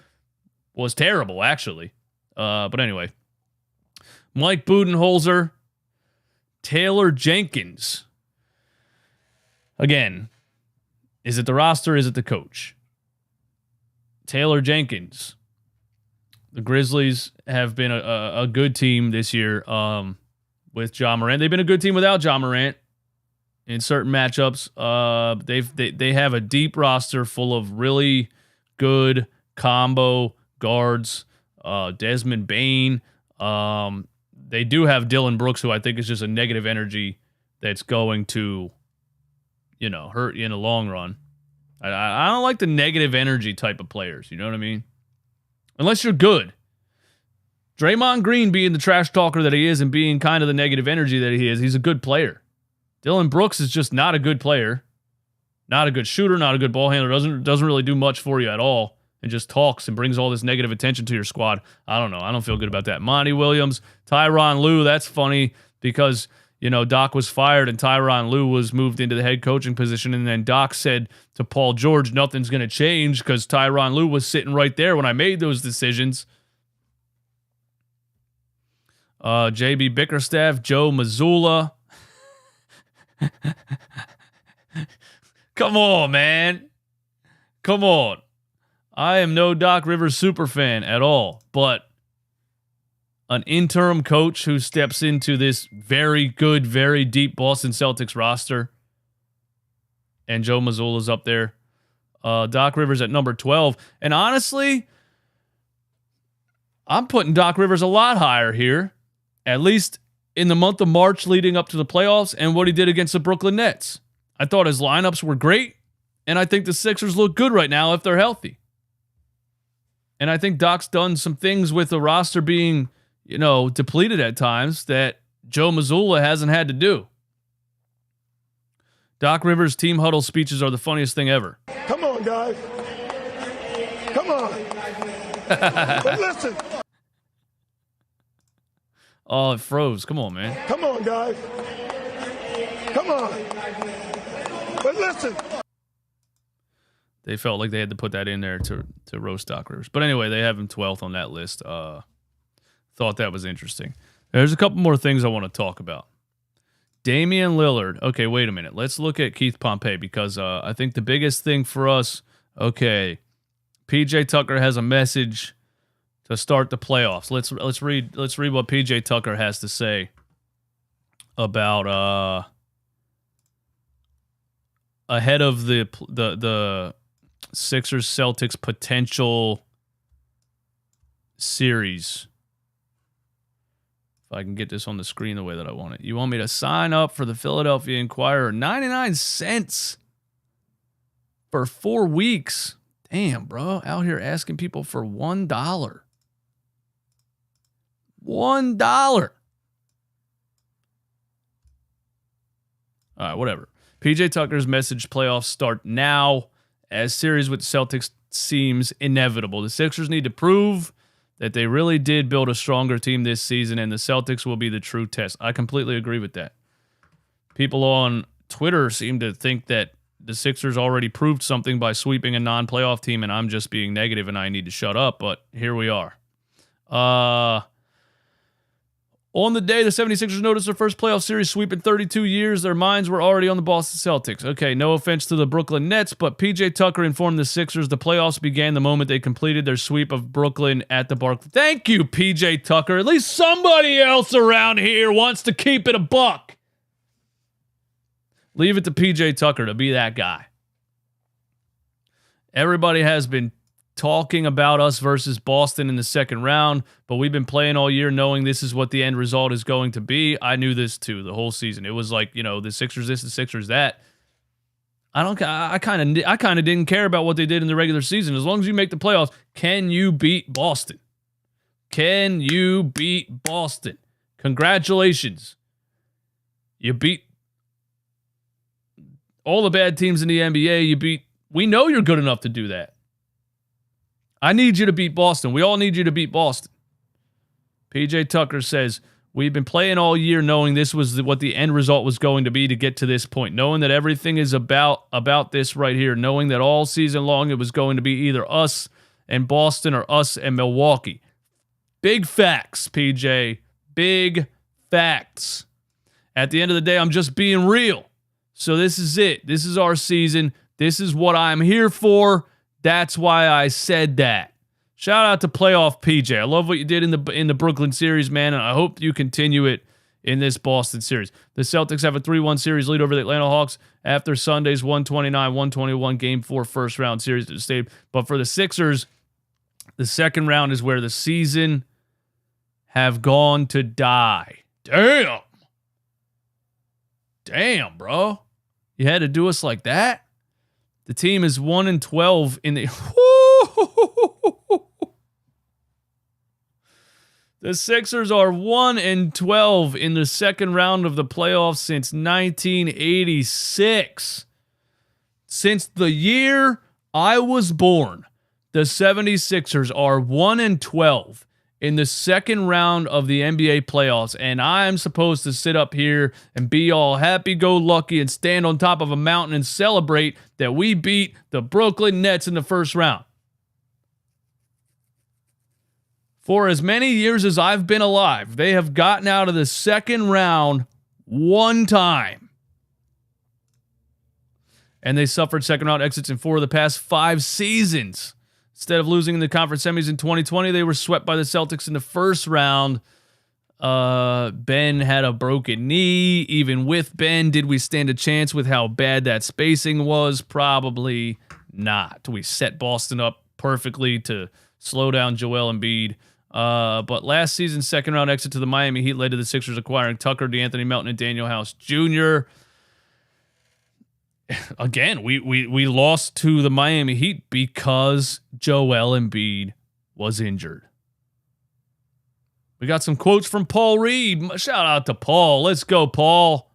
was terrible, actually. But anyway, Mike Budenholzer, Taylor Jenkins. Again, is it the roster? Is it the coach? Taylor Jenkins. The Grizzlies have been a good team this year with Ja Morant. They've been a good team without Ja Morant in certain matchups. They have a deep roster full of really good combo guards. Desmond Bane. They do have Dylan Brooks, who I think is just a negative energy that's going to, hurt you in the long run. I don't like the negative energy type of players. You know what I mean? Unless you're good. Draymond Green being the trash talker that he is and being kind of the negative energy that he is, he's a good player. Dylan Brooks is just not a good player. Not a good shooter, not a good ball handler. Doesn't really do much for you at all. And just talks and brings all this negative attention to your squad. I don't know. I don't feel good about that. Monty Williams, Tyronn Lue, that's funny because, Doc was fired and Tyronn Lue was moved into the head coaching position. And then Doc said to Paul George, nothing's going to change because Tyronn Lue was sitting right there when I made those decisions. JB Bickerstaff, Joe Mazzulla. Come on, man. Come on. I am no Doc Rivers superfan at all, but an interim coach who steps into this very good, very deep Boston Celtics roster, and Joe Mazzulla's up there. Doc Rivers at number 12. And honestly, I'm putting Doc Rivers a lot higher here, at least in the month of March leading up to the playoffs and what he did against the Brooklyn Nets. I thought his lineups were great, and I think the Sixers look good right now if they're healthy. And I think Doc's done some things with the roster being, depleted at times that Joe Mazzulla hasn't had to do. Doc Rivers' team huddle speeches are the funniest thing ever. Come on, guys. Come on. But listen. Oh, it froze. Come on, man. Come on, guys. Come on. But listen. They felt like they had to put that in there to roast Doc Rivers. But anyway, they have him 12th on that list. Thought that was interesting. There's a couple more things I want to talk about. Damian Lillard. Okay, wait a minute. Let's look at Keith Pompey because I think the biggest thing for us, PJ Tucker has a message to start the playoffs. Let's read what PJ Tucker has to say about ahead of the Sixers Celtics potential series. If I can get this on the screen the way that I want it. You want me to sign up for the Philadelphia Inquirer? 99 cents for 4 weeks. Damn, bro. Out here asking people for $1. $1. All right, whatever. PJ Tucker's message: playoffs start now, as series with the Celtics seems inevitable. The Sixers need to prove that they really did build a stronger team this season, and the Celtics will be the true test. I completely agree with that. People on Twitter seem to think that the Sixers already proved something by sweeping a non-playoff team, and I'm just being negative and I need to shut up, but here we are. On the day the 76ers noticed their first playoff series sweep in 32 years, their minds were already on the Boston Celtics. Okay, no offense to the Brooklyn Nets, but PJ Tucker informed the Sixers the playoffs began the moment they completed their sweep of Brooklyn at the Barclays. Thank you, PJ Tucker. At least somebody else around here wants to keep it a buck. Leave it to PJ Tucker to be that guy. Everybody has been talking about us versus Boston in the second round, but we've been playing all year knowing this is what the end result is going to be. I knew this too the whole season. It was like, the Sixers this, the Sixers that. I kind of didn't care about what they did in the regular season. As long as you make the playoffs, can you beat Boston? Can you beat Boston? Congratulations. You beat all the bad teams in the NBA. We know you're good enough to do that. I need you to beat Boston. We all need you to beat Boston. PJ Tucker says, we've been playing all year knowing this was what the end result was going to be to get to this point, knowing that everything is about this right here, knowing that all season long it was going to be either us and Boston or us and Milwaukee. Big facts, PJ. Big facts. At the end of the day, I'm just being real. So this is it. This is our season. This is what I'm here for. That's why I said that. Shout out to playoff PJ. I love what you did in the Brooklyn series, man, and I hope you continue it in this Boston series. The Celtics have a 3-1 series lead over the Atlanta Hawks after Sunday's 129-121 Game 4 first-round series at the stadium. But for the Sixers, the second round is where the season have gone to die. Damn. Damn, bro. You had to do us like that? The team is 1-12 in the... The Sixers are 1-12 in the second round of the playoffs since 1986. Since the year I was born, the 76ers are 1-12 in the second round of the NBA playoffs, and I'm supposed to sit up here and be all happy-go-lucky and stand on top of a mountain and celebrate that we beat the Brooklyn Nets in the first round. For as many years as I've been alive, they have gotten out of the second round one time. And they suffered second-round exits in 4 of the past 5 seasons. Instead of losing in the conference semis in 2020, they were swept by the Celtics in the first round. Ben had a broken knee. Even with Ben, did we stand a chance with how bad that spacing was? Probably not. We set Boston up perfectly to slow down Joel Embiid. But last season's second-round exit to the Miami Heat led to the Sixers acquiring Tucker, DeAnthony Melton, and Daniel House Jr. Again, we lost to the Miami Heat because Joel Embiid was injured. We got some quotes from Paul Reed. Shout out to Paul. Let's go, Paul.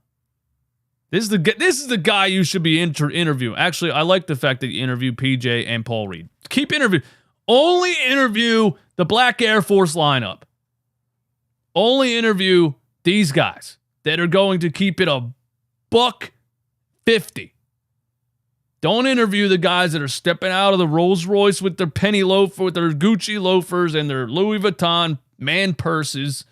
This is the guy you should be interviewing. Actually, I like the fact that you interview PJ and Paul Reed. Keep interviewing. Only interview the Black Air Force lineup. Only interview these guys that are going to keep it $150. Don't interview the guys that are stepping out of the Rolls Royce with their penny loafer, with their Gucci loafers and their Louis Vuitton man purses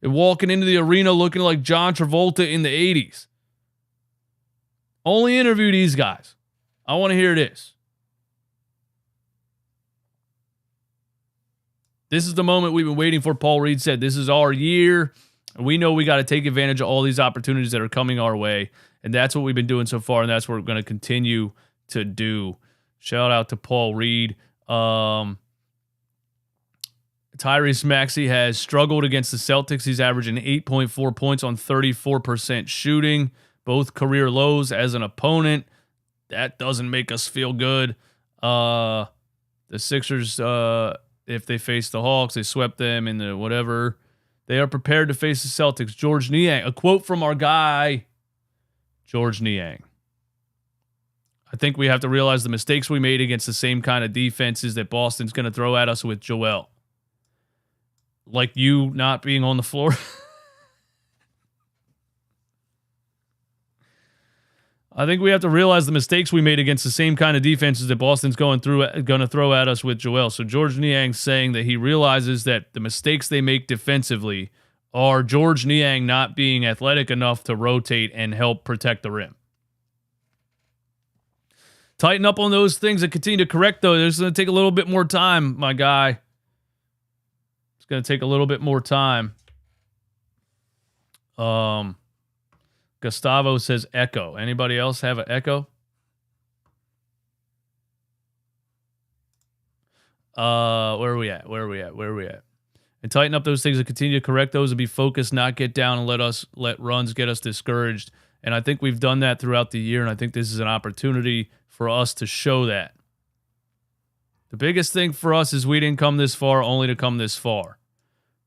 and walking into the arena looking like John Travolta in the 80s. Only interview these guys. I want to hear this. This is the moment we've been waiting for. Paul Reed said, this is our year. And we know we got to take advantage of all these opportunities that are coming our way. And that's what we've been doing so far, and that's what we're going to continue to do. Shout out to Paul Reed. Tyrese Maxey has struggled against the Celtics. He's averaging 8.4 points on 34% shooting, both career lows as an opponent. That doesn't make us feel good. The Sixers if they face the Hawks, they swept them in the whatever. They are prepared to face the Celtics. George Niang, a quote from our guy, George Niang. I think we have to realize the mistakes we made against the same kind of defenses that Boston's going to throw at us with Joel. Like you not being on the floor. I think we have to realize the mistakes we made against the same kind of defenses that Boston's going to throw at us with Joel. So George Niang's saying that he realizes that the mistakes they make defensively are George Niang not being athletic enough to rotate and help protect the rim. Tighten up on those things and continue to correct those. It's going to take a little bit more time, my guy. It's going to take a little bit more time. Gustavo says echo. Anybody else have an echo? Where are we at? And tighten up those things and continue to correct those and be focused, not get down and let runs get us discouraged. And I think we've done that throughout the year, and I think this is an opportunity for us to show that. The biggest thing for us is we didn't come this far only to come this far.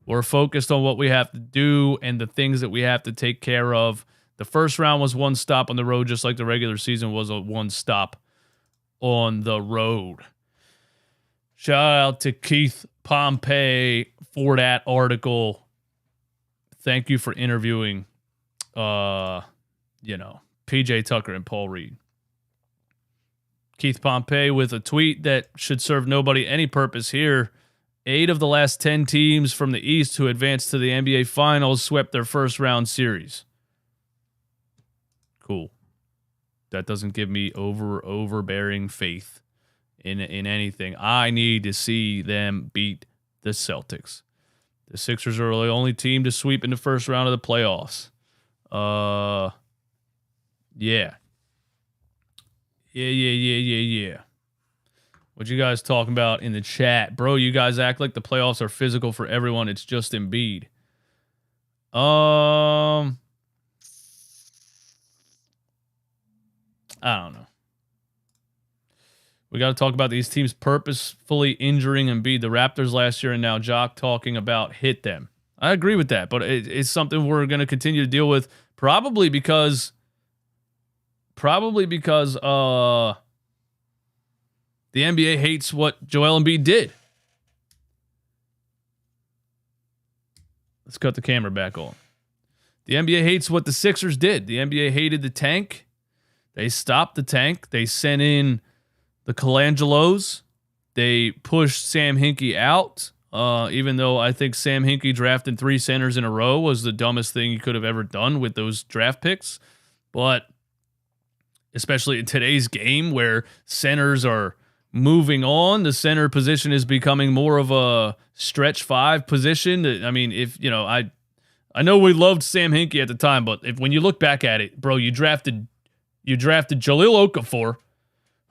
We're focused on what we have to do and the things that we have to take care of. The first round was one stop on the road, just like the regular season was a one stop on the road. Shout out to Keith Pompey for that article. Thank you for interviewing, PJ Tucker and Paul Reed. Keith Pompey with a tweet that should serve nobody any purpose here. 8 of the last 10 teams from the East who advanced to the NBA Finals swept their first round series. Cool. That doesn't give me overbearing faith in anything. I need to see them beat the Celtics. The Sixers are the only team to sweep in the first round of the playoffs. Yeah. What you guys talking about in the chat? Bro, you guys act like the playoffs are physical for everyone. It's just Embiid. I don't know. We got to talk about these teams purposefully injuring Embiid. The Raptors last year and now Jock talking about hit them. I agree with that, but it's something we're going to continue to deal with probably because the NBA hates what Joel Embiid did. Let's cut the camera back on. The NBA hates what the Sixers did. The NBA hated the tank. They stopped the tank. They sent in the Colangelos. They pushed Sam Hinkie out, even though I think Sam Hinkie drafting 3 centers in a row was the dumbest thing he could have ever done with those draft picks. But especially in today's game where centers are moving on, the center position is becoming more of a stretch 5 position. I mean, I know we loved Sam Hinkie at the time, but when you look back at it, bro, you drafted Jahlil Okafor,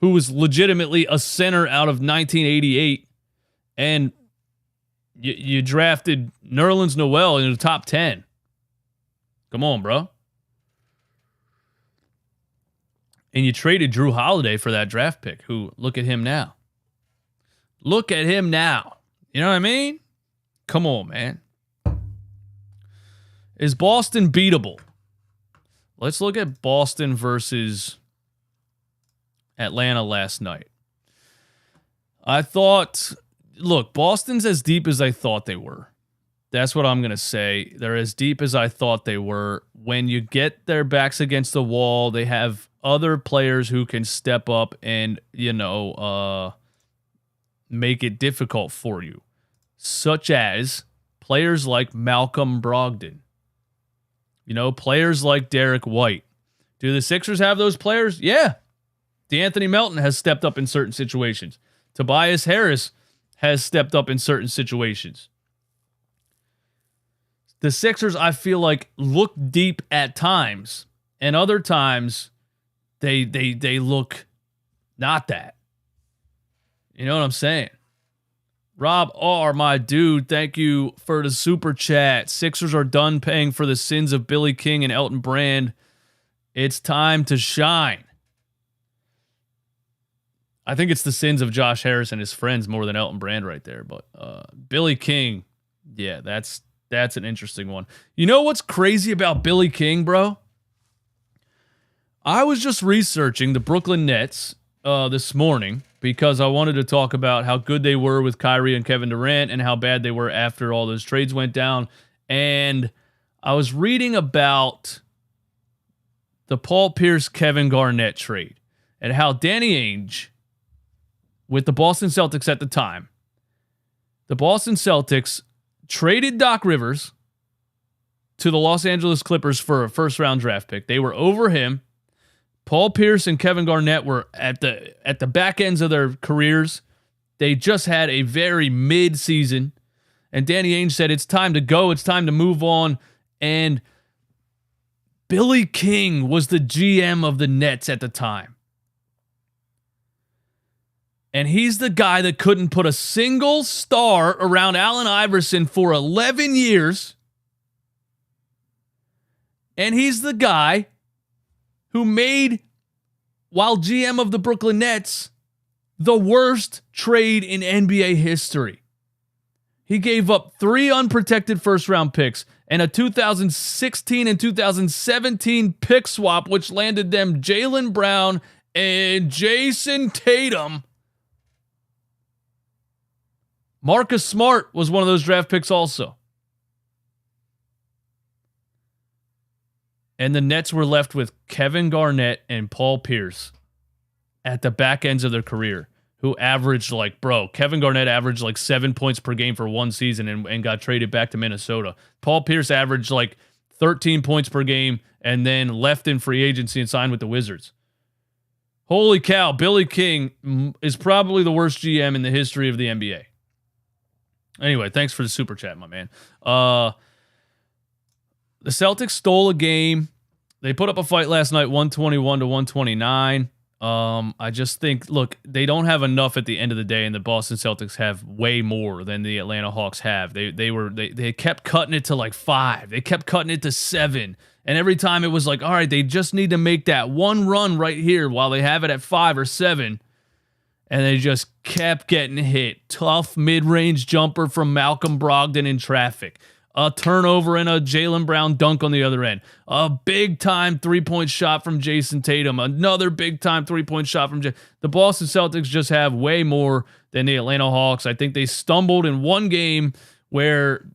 who was legitimately a center out of 1988, and you drafted Nerlens Noel in the top 10. Come on, bro. And you traded Drew Holiday for that draft pick, who, look at him now. Look at him now. You know what I mean? Come on, man. Is Boston beatable? Let's look at Boston versus Atlanta last night. I thought, look, Boston's as deep as I thought they were. That's what I'm going to say. They're as deep as I thought they were. When you get their backs against the wall, they have other players who can step up and, make it difficult for you, such as players like Malcolm Brogdon, players like Derek White. Do the Sixers have those players? Yeah. DeAnthony Melton has stepped up in certain situations. Tobias Harris has stepped up in certain situations. The Sixers, I feel like, look deep at times, and other times they look not that. You know what I'm saying? Rob R., my dude, thank you for the super chat. Sixers are done paying for the sins of Billy King and Elton Brand. It's time to shine. I think it's the sins of Josh Harris and his friends more than Elton Brand right there. But Billy King, yeah, that's an interesting one. You know what's crazy about Billy King, bro? I was just researching the Brooklyn Nets this morning because I wanted to talk about how good they were with Kyrie and Kevin Durant and how bad they were after all those trades went down. And I was reading about the Paul Pierce-Kevin Garnett trade and how Danny Ainge, with the Boston Celtics at the time, the Boston Celtics traded Doc Rivers to the Los Angeles Clippers for a first-round draft pick. They were over him. Paul Pierce and Kevin Garnett were at the back ends of their careers. They just had a very mid-season. And Danny Ainge said, it's time to go. It's time to move on. And Billy King was the GM of the Nets at the time. And he's the guy that couldn't put a single star around Allen Iverson for 11 years. And he's the guy who made, while GM of the Brooklyn Nets, the worst trade in NBA history. He gave up 3 unprotected first-round picks and a 2016 and 2017 pick swap, which landed them Jaylen Brown and Jason Tatum. Marcus Smart was one of those draft picks also. And the Nets were left with Kevin Garnett and Paul Pierce at the back ends of their career, who averaged Kevin Garnett averaged 7 points per game for one season and got traded back to Minnesota. Paul Pierce averaged 13 points per game and then left in free agency and signed with the Wizards. Holy cow, Billy King is probably the worst GM in the history of the NBA. Anyway, thanks for the super chat, my man. The Celtics stole a game. They put up a fight last night, 121 to 129. I just think, look, they don't have enough at the end of the day, and the Boston Celtics have way more than the Atlanta Hawks have. They kept cutting it to 5. They kept cutting it to 7. And every time it was all right, they just need to make that one run right here while they have it at 5 or 7. And they just kept getting hit. Tough mid-range jumper from Malcolm Brogdon in traffic. A turnover and a Jaylen Brown dunk on the other end. A big-time three-point shot from Jason Tatum. Another big-time three-point shot from the Boston Celtics just have way more than the Atlanta Hawks. I think they stumbled in one game where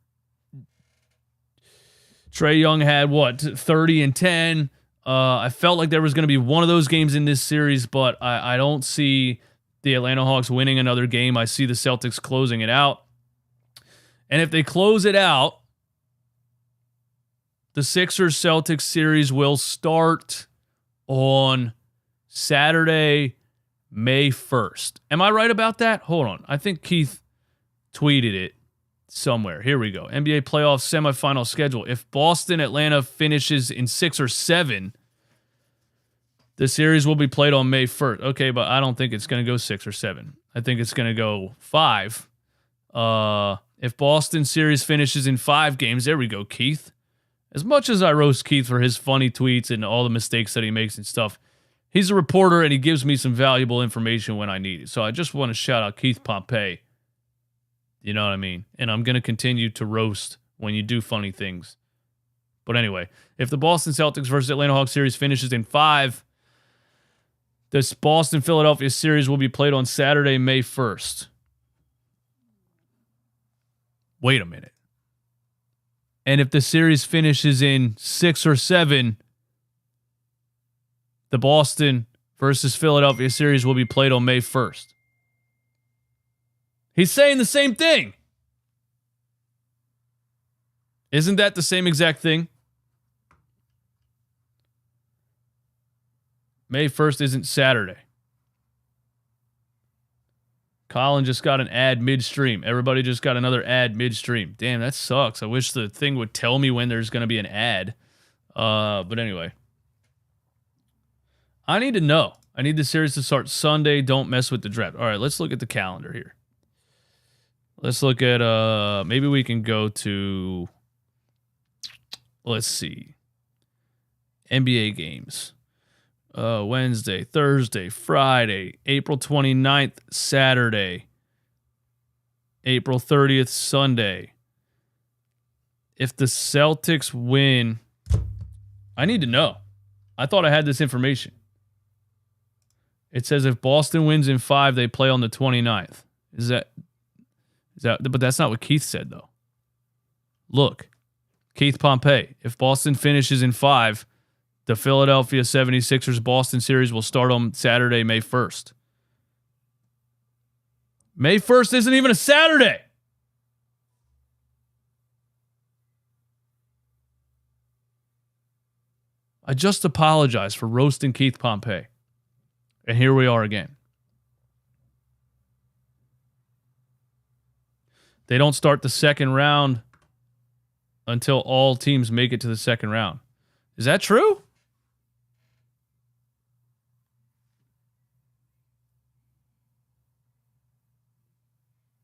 Trae Young had, 30 and 10. I felt like there was going to be one of those games in this series, but I don't see the Atlanta Hawks winning another game. I see the Celtics closing it out. And if they close it out, the Sixers-Celtics series will start on Saturday, May 1st. Am I right about that? Hold on. I think Keith tweeted it somewhere. Here we go. NBA playoff semifinal schedule. If Boston-Atlanta finishes in 6 or 7, the series will be played on May 1st. Okay, but I don't think it's going to go 6 or 7. I think it's going to go 5. If Boston series finishes in 5 games, there we go, Keith. As much as I roast Keith for his funny tweets and all the mistakes that he makes and stuff, he's a reporter and he gives me some valuable information when I need it. So I just want to shout out Keith Pompey. You know what I mean? And I'm going to continue to roast when you do funny things. But anyway, if the Boston Celtics versus Atlanta Hawks series finishes in 5, this Boston-Philadelphia series will be played on Saturday, May 1st. Wait a minute. And if the series finishes in 6 or 7, the Boston versus Philadelphia series will be played on May 1st. He's saying the same thing. Isn't that the same exact thing? May 1st isn't Saturday. Colin just got an ad midstream. Everybody just got another ad midstream. Damn, that sucks. I wish the thing would tell me when there's going to be an ad. But anyway. I need to know. I need the series to start Sunday. Don't mess with the draft. All right, let's look at the calendar here. Let's look at, maybe we can go to, let's see, NBA games. Wednesday, Thursday, Friday, April 29th, Saturday, April 30th, Sunday. If the Celtics win, I need to know. I thought I had this information. It says if Boston wins in 5, they play on the 29th. Is that, but that's not what Keith said, though. Look, Keith Pompey, if Boston finishes in 5, the Philadelphia 76ers Boston series will start on Saturday, May 1st. May 1st isn't even a Saturday. I just apologized for roasting Keith Pompey. And here we are again. They don't start the second round until all teams make it to the second round. Is that true?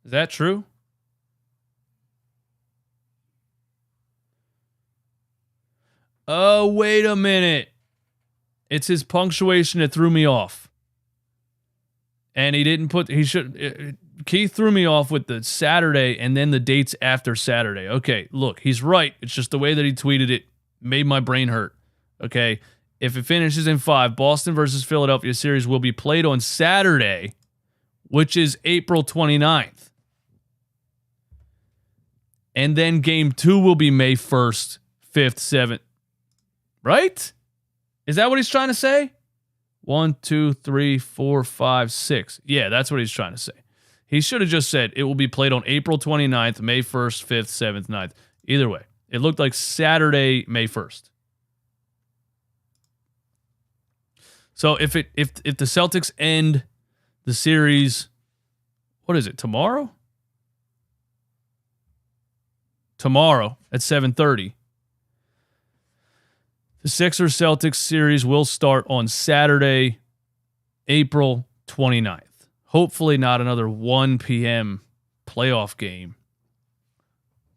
Is that true? Oh, wait a minute. It's his punctuation that threw me off. And he didn't put, Keith threw me off with the Saturday and then the dates after Saturday. Okay, look, he's right. It's just the way that he tweeted it made my brain hurt. Okay, if it finishes in 5, Boston versus Philadelphia series will be played on Saturday, which is April 29th. And then game 2 will be May 1st, 5th, 7th. Right? Is that what he's trying to say? 1, 2, 3, 4, 5, 6. Yeah, that's what he's trying to say. He should have just said it will be played on April 29th, May 1st, 5th, 7th, 9th. Either way, it looked like Saturday, May 1st. So if the Celtics end the series, what is it, tomorrow? Tomorrow at 7:30. The Sixers-Celtics series will start on Saturday, April 29th. Hopefully not another 1 p.m. playoff game,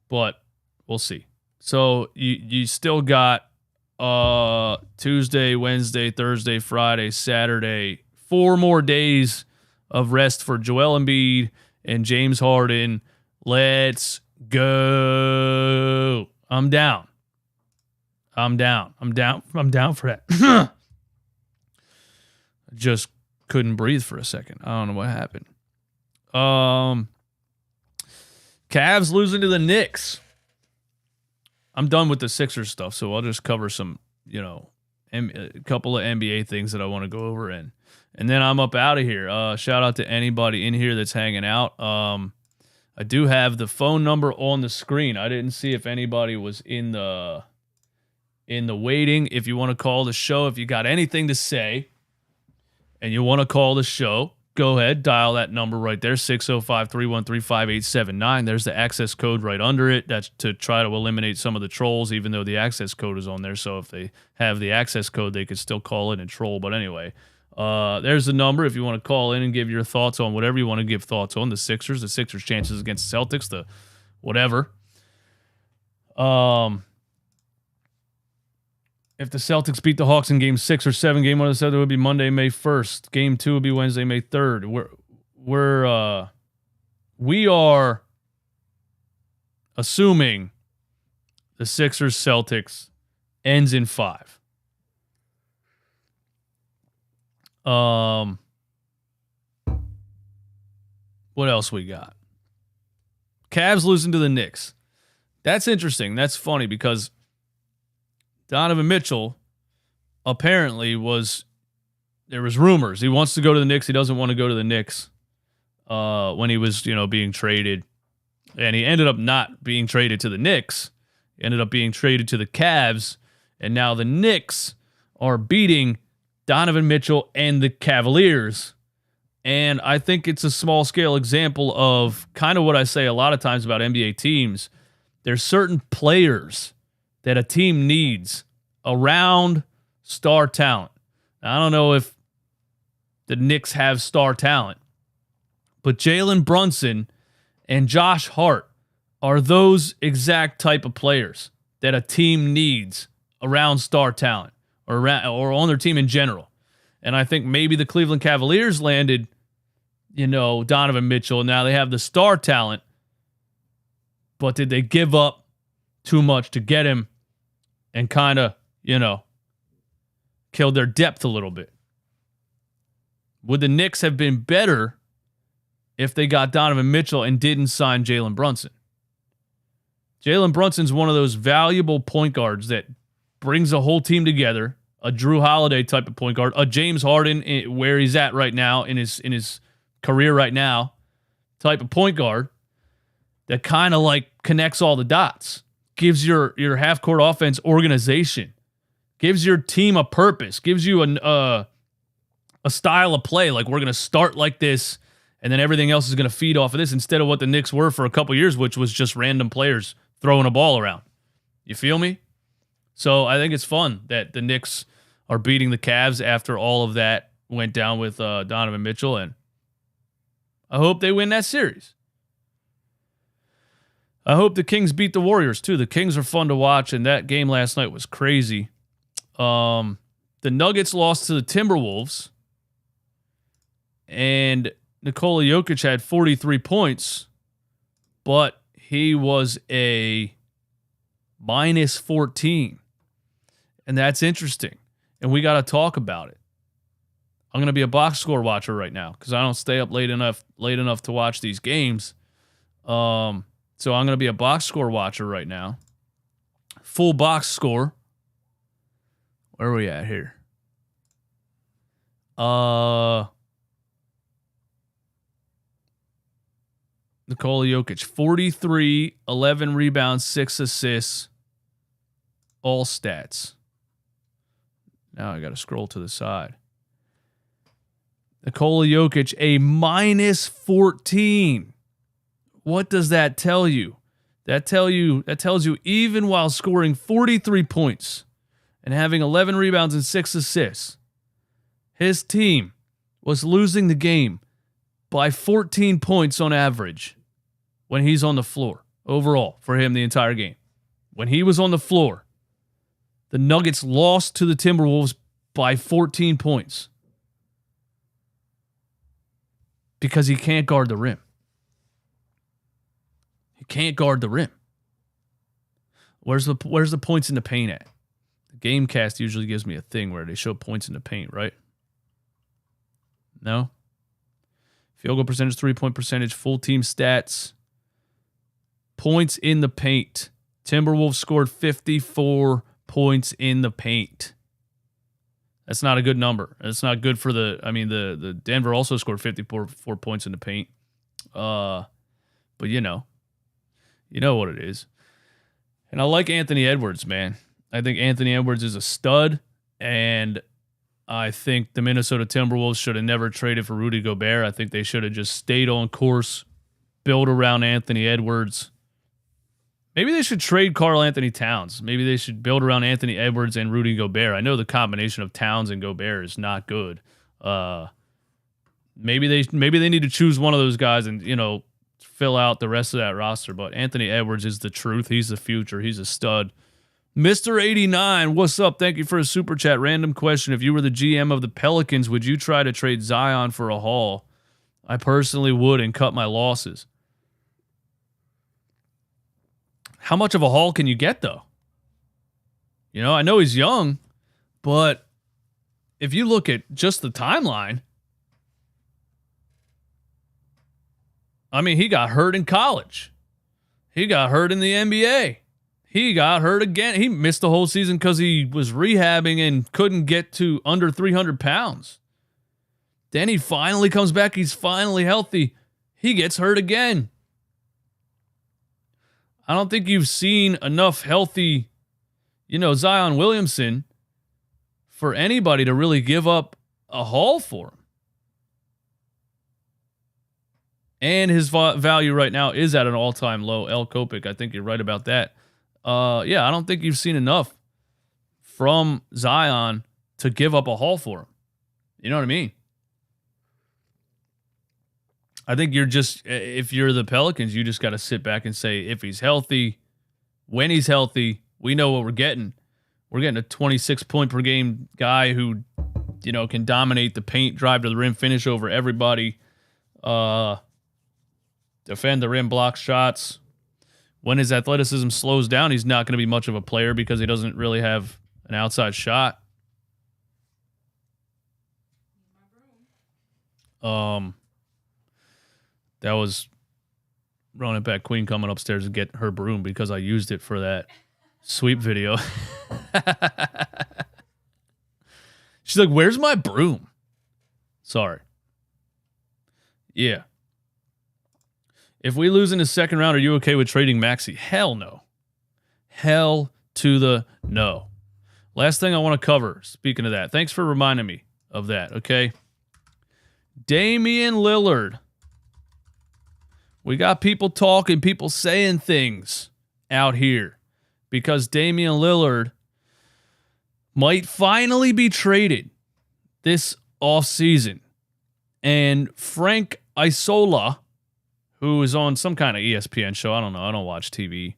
but we'll see. So you still got Tuesday, Wednesday, Thursday, Friday, Saturday, 4 more days of rest for Joel Embiid and James Harden. Let's go. I'm down for that. I just couldn't breathe for a second. I don't know what happened. Cavs losing to the Knicks. I'm done with the Sixers stuff, so I'll just cover some, a couple of NBA things that I want to go over and then I'm up out of here. Shout out to anybody in here that's hanging out. I do have the phone number on the screen. I didn't see if anybody was in the waiting. If you want to call the show, if you got anything to say and you want to call the show, go ahead, dial that number right there, 605-313-5879. There's the access code right under it. That's to try to eliminate some of the trolls, even though the access code is on there. So if they have the access code, they could still call in and troll. But anyway, there's the number if you want to call in and give your thoughts on whatever you want to give thoughts on. The Sixers chances against the Celtics, the whatever. If the Celtics beat the Hawks in Game 6 or 7, Game 1 of the 7 would be Monday, May 1st. Game 2 would be Wednesday, May 3rd. We are assuming the Sixers-Celtics ends in 5. What else we got? Cavs losing to the Knicks. That's interesting. That's funny because Donovan Mitchell apparently there was rumors. He wants to go to the Knicks. He doesn't want to go to the Knicks when he was, being traded. And he ended up not being traded to the Knicks. He ended up being traded to the Cavs. And now the Knicks are beating Donovan Mitchell and the Cavaliers. And I think it's a small-scale example of kind of what I say a lot of times about NBA teams. There's certain players that a team needs around star talent. Now, I don't know if the Knicks have star talent, but Jalen Brunson and Josh Hart are those exact type of players that a team needs around star talent or on their team in general. And I think maybe the Cleveland Cavaliers landed, Donovan Mitchell. Now they have the star talent. But did they give up too much to get him and kind of, killed their depth a little bit? Would the Knicks have been better if they got Donovan Mitchell and didn't sign Jalen Brunson? Jalen Brunson's one of those valuable point guards that brings a whole team together, a Drew Holiday type of point guard, a James Harden where he's at right now in his career right now type of point guard that kind of like connects all the dots, gives your half-court offense organization, gives your team a purpose, gives you a style of play. Like, we're going to start like this, and then everything else is going to feed off of this, instead of what the Knicks were for a couple years, which was just random players throwing a ball around. You feel me? So I think it's fun that the Knicks are beating the Cavs after all of that went down with Donovan Mitchell, and I hope they win that series. I hope the Kings beat the Warriors, too. The Kings are fun to watch, and that game last night was crazy. The Nuggets lost to the Timberwolves, and Nikola Jokic had 43 points, but he was a minus 14. And that's interesting. And we got to talk about it. I'm going to be a box score watcher right now because I don't stay up late enough to watch these games. So I'm going to be a box score watcher right now. Full box score. Where are we at here? Nikola Jokic, 43, 11 rebounds, 6 assists. All stats. Now I got to scroll to the side. Nikola Jokic, a minus 14. What does that tell you? That tells you even while scoring 43 points and having 11 rebounds and 6 assists, his team was losing the game by 14 points on average when he's on the floor overall for him the entire game. When he was on the floor, the Nuggets lost to the Timberwolves by 14 points because he can't guard the rim. He can't guard the rim. Where's the points in the paint at? The Gamecast usually gives me a thing where they show points in the paint, right? No? Field goal percentage, 3-point percentage, full team stats. Points in the paint. Timberwolves scored 54 points in the paint. That's not a good number. That's not good for the Denver also scored 54 points in the paint. But you know what it is. And I like Anthony Edwards, man. I think Anthony Edwards is a stud, and I think the Minnesota Timberwolves should have never traded for Rudy Gobert. I think they should have just stayed on course, build around Anthony Edwards. Maybe they should trade Karl Anthony Towns. Maybe they should build around Anthony Edwards and Rudy Gobert. I know the combination of Towns and Gobert is not good. Maybe they need to choose one of those guys and, fill out the rest of that roster. But Anthony Edwards is the truth. He's the future. He's a stud. Mr. 89, what's up? Thank you for a super chat. Random question. If you were the GM of the Pelicans, would you try to trade Zion for a haul? I personally would and cut my losses. How much of a haul can you get, though? I know he's young, but if you look at just the timeline, he got hurt in college. He got hurt in the NBA. He got hurt again. He missed the whole season because he was rehabbing and couldn't get to under 300 pounds. Then he finally comes back. He's finally healthy. He gets hurt again. I don't think you've seen enough healthy, Zion Williamson for anybody to really give up a haul for him. And his value right now is at an all-time low. El Kopic, I think you're right about that. I don't think you've seen enough from Zion to give up a haul for him. You know what I mean? I think if you're the Pelicans, you just got to sit back and say, if he's healthy, when he's healthy, we know what we're getting. We're getting a 26-point per game guy who, can dominate the paint, drive to the rim, finish over everybody, defend the rim, block shots. When his athleticism slows down, he's not going to be much of a player because he doesn't really have an outside shot. That was running back Queen coming upstairs to get her broom because I used it for that sweep video. She's like, "Where's my broom?" Sorry. Yeah. If we lose in the second round, are you okay with trading Maxey? Hell no. Hell to the no. Last thing I want to cover, speaking of that. Thanks for reminding me of that, okay? Damian Lillard. We got people talking, people saying things out here because Damian Lillard might finally be traded this offseason. And Frank Isola, who is on some kind of ESPN show, I don't know, I don't watch TV.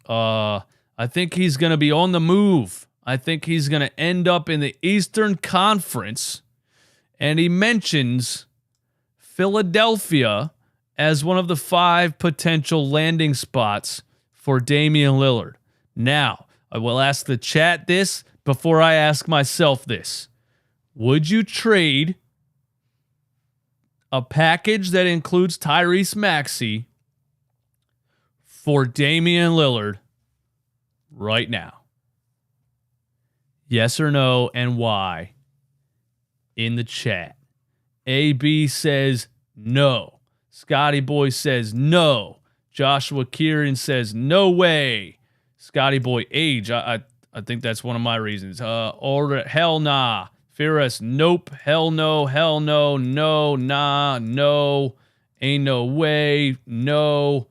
I think he's going to be on the move. I think he's going to end up in the Eastern Conference. And he mentions Philadelphia as one of the 5 potential landing spots for Damian Lillard. Now, I will ask the chat this before I ask myself this. Would you trade a package that includes Tyrese Maxey for Damian Lillard right now? Yes or no, and why? In the chat. AB says no. Scotty Boy says no. Joshua Kieran says no way. Scotty Boy age. I think that's one of my reasons. Or hell nah. Fearless, nope. Hell no. Hell no. No. Nah. No. Ain't no way. No.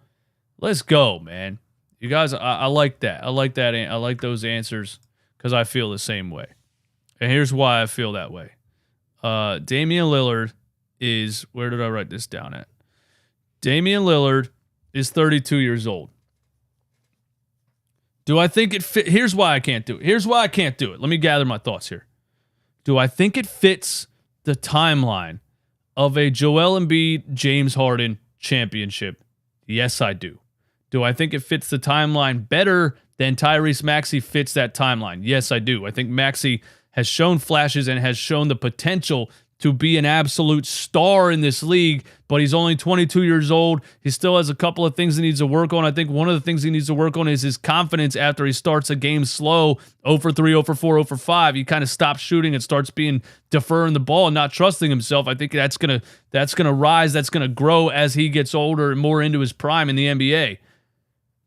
Let's go, man. You guys, I like that. I like that. I like those answers because I feel the same way. And here's why I feel that way. Damian Lillard is, where did I write this down at? Damian Lillard is 32 years old. Do I think it fit? Here's why I can't do it. Here's why I can't do it. Let me gather my thoughts here. Do I think it fits the timeline of a Joel Embiid, James Harden championship? Yes, I do. Do I think it fits the timeline better than Tyrese Maxey fits that timeline? Yes, I do. I think Maxey has shown flashes and has shown the potential to be an absolute star in this league, but he's only 22 years old. He still has a couple of things he needs to work on. I think one of the things he needs to work on is his confidence after he starts a game slow, 0 for 3, 0 for 4, 0 for 5. He kind of stops shooting and starts deferring the ball and not trusting himself. I think that's gonna rise, that's gonna grow as he gets older and more into his prime in the NBA.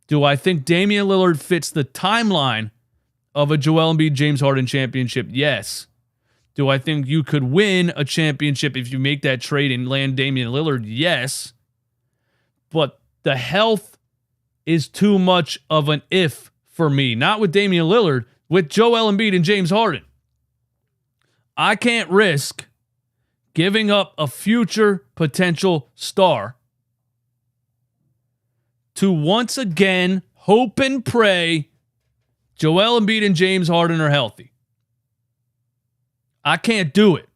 Do I think Damian Lillard fits the timeline of a Joel Embiid, James Harden championship? Yes. Do I think you could win a championship if you make that trade and land Damian Lillard? Yes. But the health is too much of an if for me. Not with Damian Lillard, with Joel Embiid and James Harden. I can't risk giving up a future potential star to once again hope and pray Joel Embiid and James Harden are healthy. I can't do it.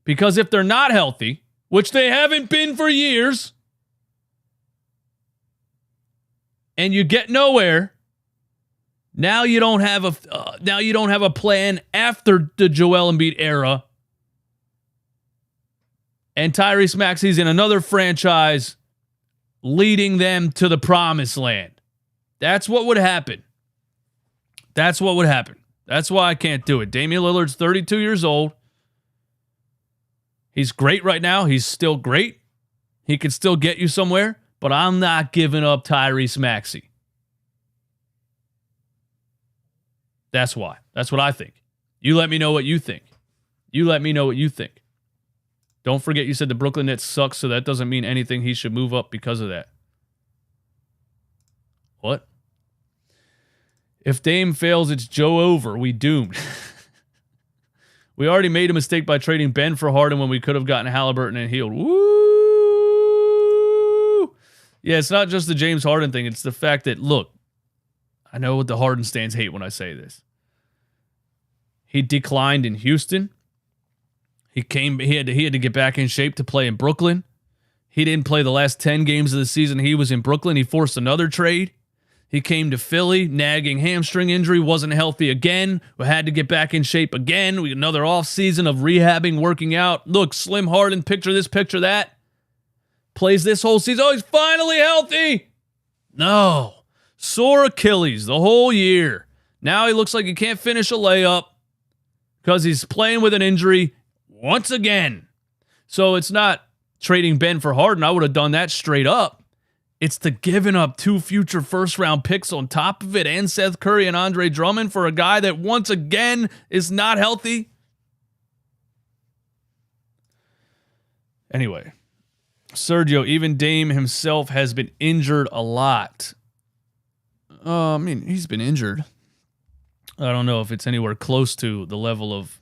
Because if they're not healthy, which they haven't been for years, and you get nowhere, now you don't have a plan after the Joel Embiid era. And Tyrese Maxey's in another franchise leading them to the promised land. That's what would happen. That's what would happen. That's why I can't do it. Damian Lillard's 32 years old. He's great right now. He's still great. He can still get you somewhere, but I'm not giving up Tyrese Maxey. That's why. That's what I think. You let me know what you think. You let me know what you think. Don't forget you said the Brooklyn Nets suck, so that doesn't mean anything. He should move up because of that. What? If Dame fails, it's Joe over. We doomed. We already made a mistake by trading Ben for Harden when we could have gotten Halliburton and Hield. Woo! Yeah, it's not just the James Harden thing. It's the fact that, look, I know what the Harden stands hate when I say this. He declined in Houston. He had to get back in shape to play in Brooklyn. He didn't play the last 10 games of the season he was in Brooklyn. He forced another trade. He came to Philly, nagging hamstring injury, wasn't healthy again. We had to get back in shape again. We had another offseason of rehabbing, working out. Look, Slim Harden, picture this, picture that. Plays this whole season. Oh, he's finally healthy. No. Sore Achilles the whole year. Now he looks like he can't finish a layup because he's playing with an injury once again. So it's not trading Ben for Harden. I would have done that straight up. It's the giving up 2 future first-round picks on top of it and Seth Curry and Andre Drummond for a guy that once again is not healthy. Anyway, Sergio, even Dame himself has been injured a lot. I mean, he's been injured. I don't know if it's anywhere close to the level of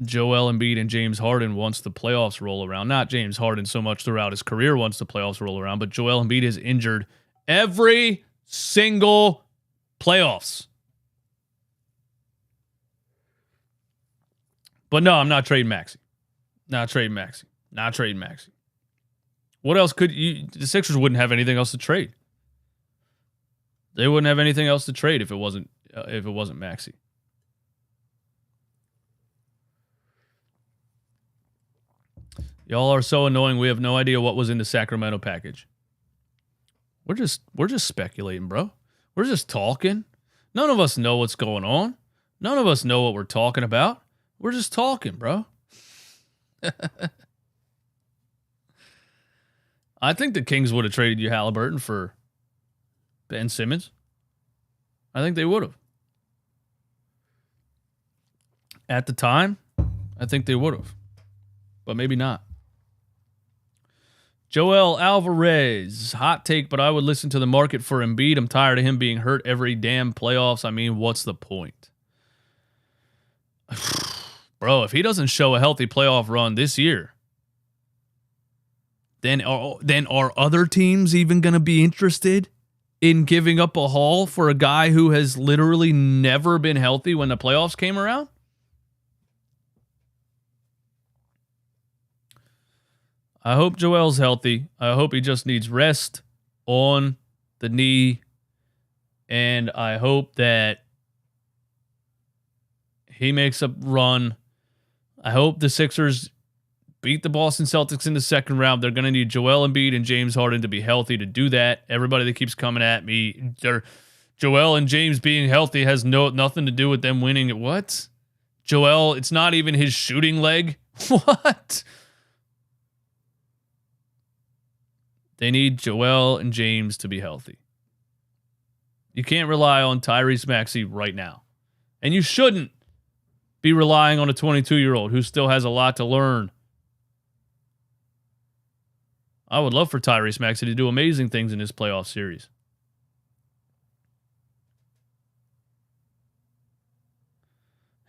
Joel Embiid and James Harden once the playoffs roll around. Not James Harden so much throughout his career once the playoffs roll around, but Joel Embiid is injured every single playoffs. But no, I'm not trading Maxey. Not trading Maxey. Not trading Maxey. What else could you... The Sixers wouldn't have anything else to trade. They wouldn't have anything else to trade if it wasn't Maxey. Y'all are so annoying. We have no idea what was in the Sacramento package. We're just speculating, bro. We're just talking. None of us know what's going on. None of us know what we're talking about. We're just talking, bro. I think the Kings would have traded you Halliburton for Ben Simmons. I think they would have. At the time, I think they would have. But maybe not. Joel Alvarez, hot take, but I would listen to the market for Embiid. I'm tired of him being hurt every damn playoffs. I mean, what's the point? Bro, if he doesn't show a healthy playoff run this year, then are other teams even going to be interested in giving up a haul for a guy who has literally never been healthy when the playoffs came around? I hope Joel's healthy. I hope he just needs rest on the knee. And I hope that he makes a run. I hope the Sixers beat the Boston Celtics in the second round. They're going to need Joel Embiid and James Harden to be healthy to do that. Everybody that keeps coming at me, Joel and James being healthy has nothing to do with them winning. What? Joel, it's not even his shooting leg? What? They need Joel and James to be healthy. You can't rely on Tyrese Maxey right now. And you shouldn't be relying on a 22-year-old who still has a lot to learn. I would love for Tyrese Maxey to do amazing things in this playoff series.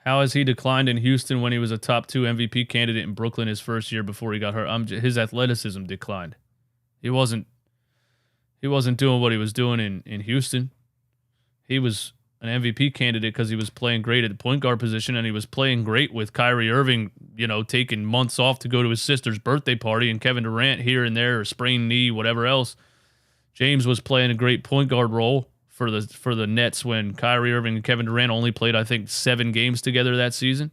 How has he declined in Houston when he was a top 2 MVP candidate in Brooklyn his first year before he got hurt? His athleticism declined. He wasn't doing what he was doing in Houston. He was an MVP candidate because he was playing great at the point guard position, and he was playing great with Kyrie Irving, taking months off to go to his sister's birthday party, and Kevin Durant here and there, or sprained knee, whatever else. James was playing a great point guard role for the Nets when Kyrie Irving and Kevin Durant only played, I think, 7 games together that season.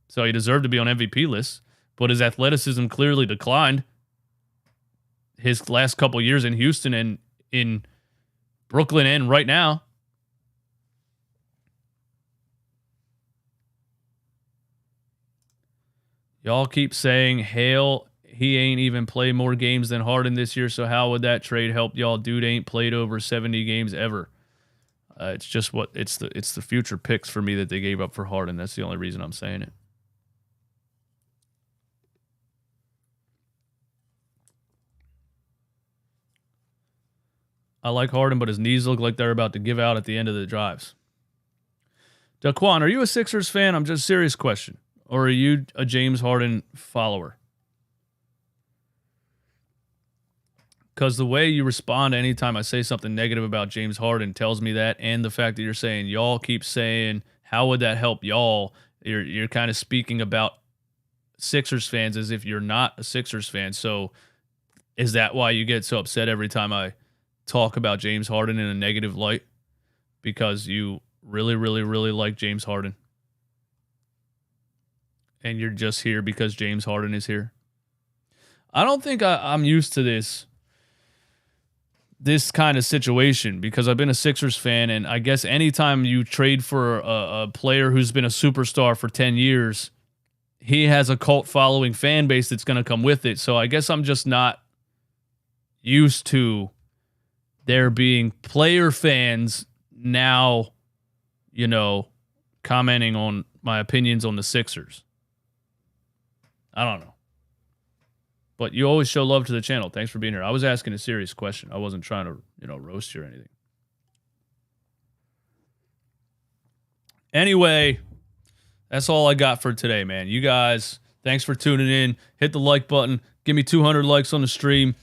So he deserved to be on MVP lists, but his athleticism clearly declined his last couple years in Houston and in Brooklyn and right now. Y'all keep saying, hell, he ain't even played more games than Harden this year, so how would that trade help y'all? Dude ain't played over 70 games ever. It's just it's the future picks for me that they gave up for Harden. That's the only reason I'm saying it. I like Harden, but his knees look like they're about to give out at the end of the drives. Daquan, are you a Sixers fan? I'm just a serious question. Or are you a James Harden follower? Because the way you respond anytime I say something negative about James Harden tells me that, and the fact that you're saying, y'all keep saying, how would that help y'all? You're kind of speaking about Sixers fans as if you're not a Sixers fan. So is that why you get so upset every time I talk about James Harden in a negative light? Because you really, really, really like James Harden. And you're just here because James Harden is here. I don't think I'm used to this kind of situation because I've been a Sixers fan, and I guess anytime you trade for a player who's been a superstar for 10 years, he has a cult following fan base that's going to come with it. So I guess I'm just not used to there being player fans now, commenting on my opinions on the Sixers. I don't know. But you always show love to the channel. Thanks for being here. I was asking a serious question. I wasn't trying to, roast you or anything. Anyway, that's all I got for today, man. You guys, thanks for tuning in. Hit the like button. Give me 200 likes on the stream.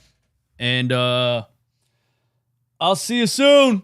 And I'll see you soon.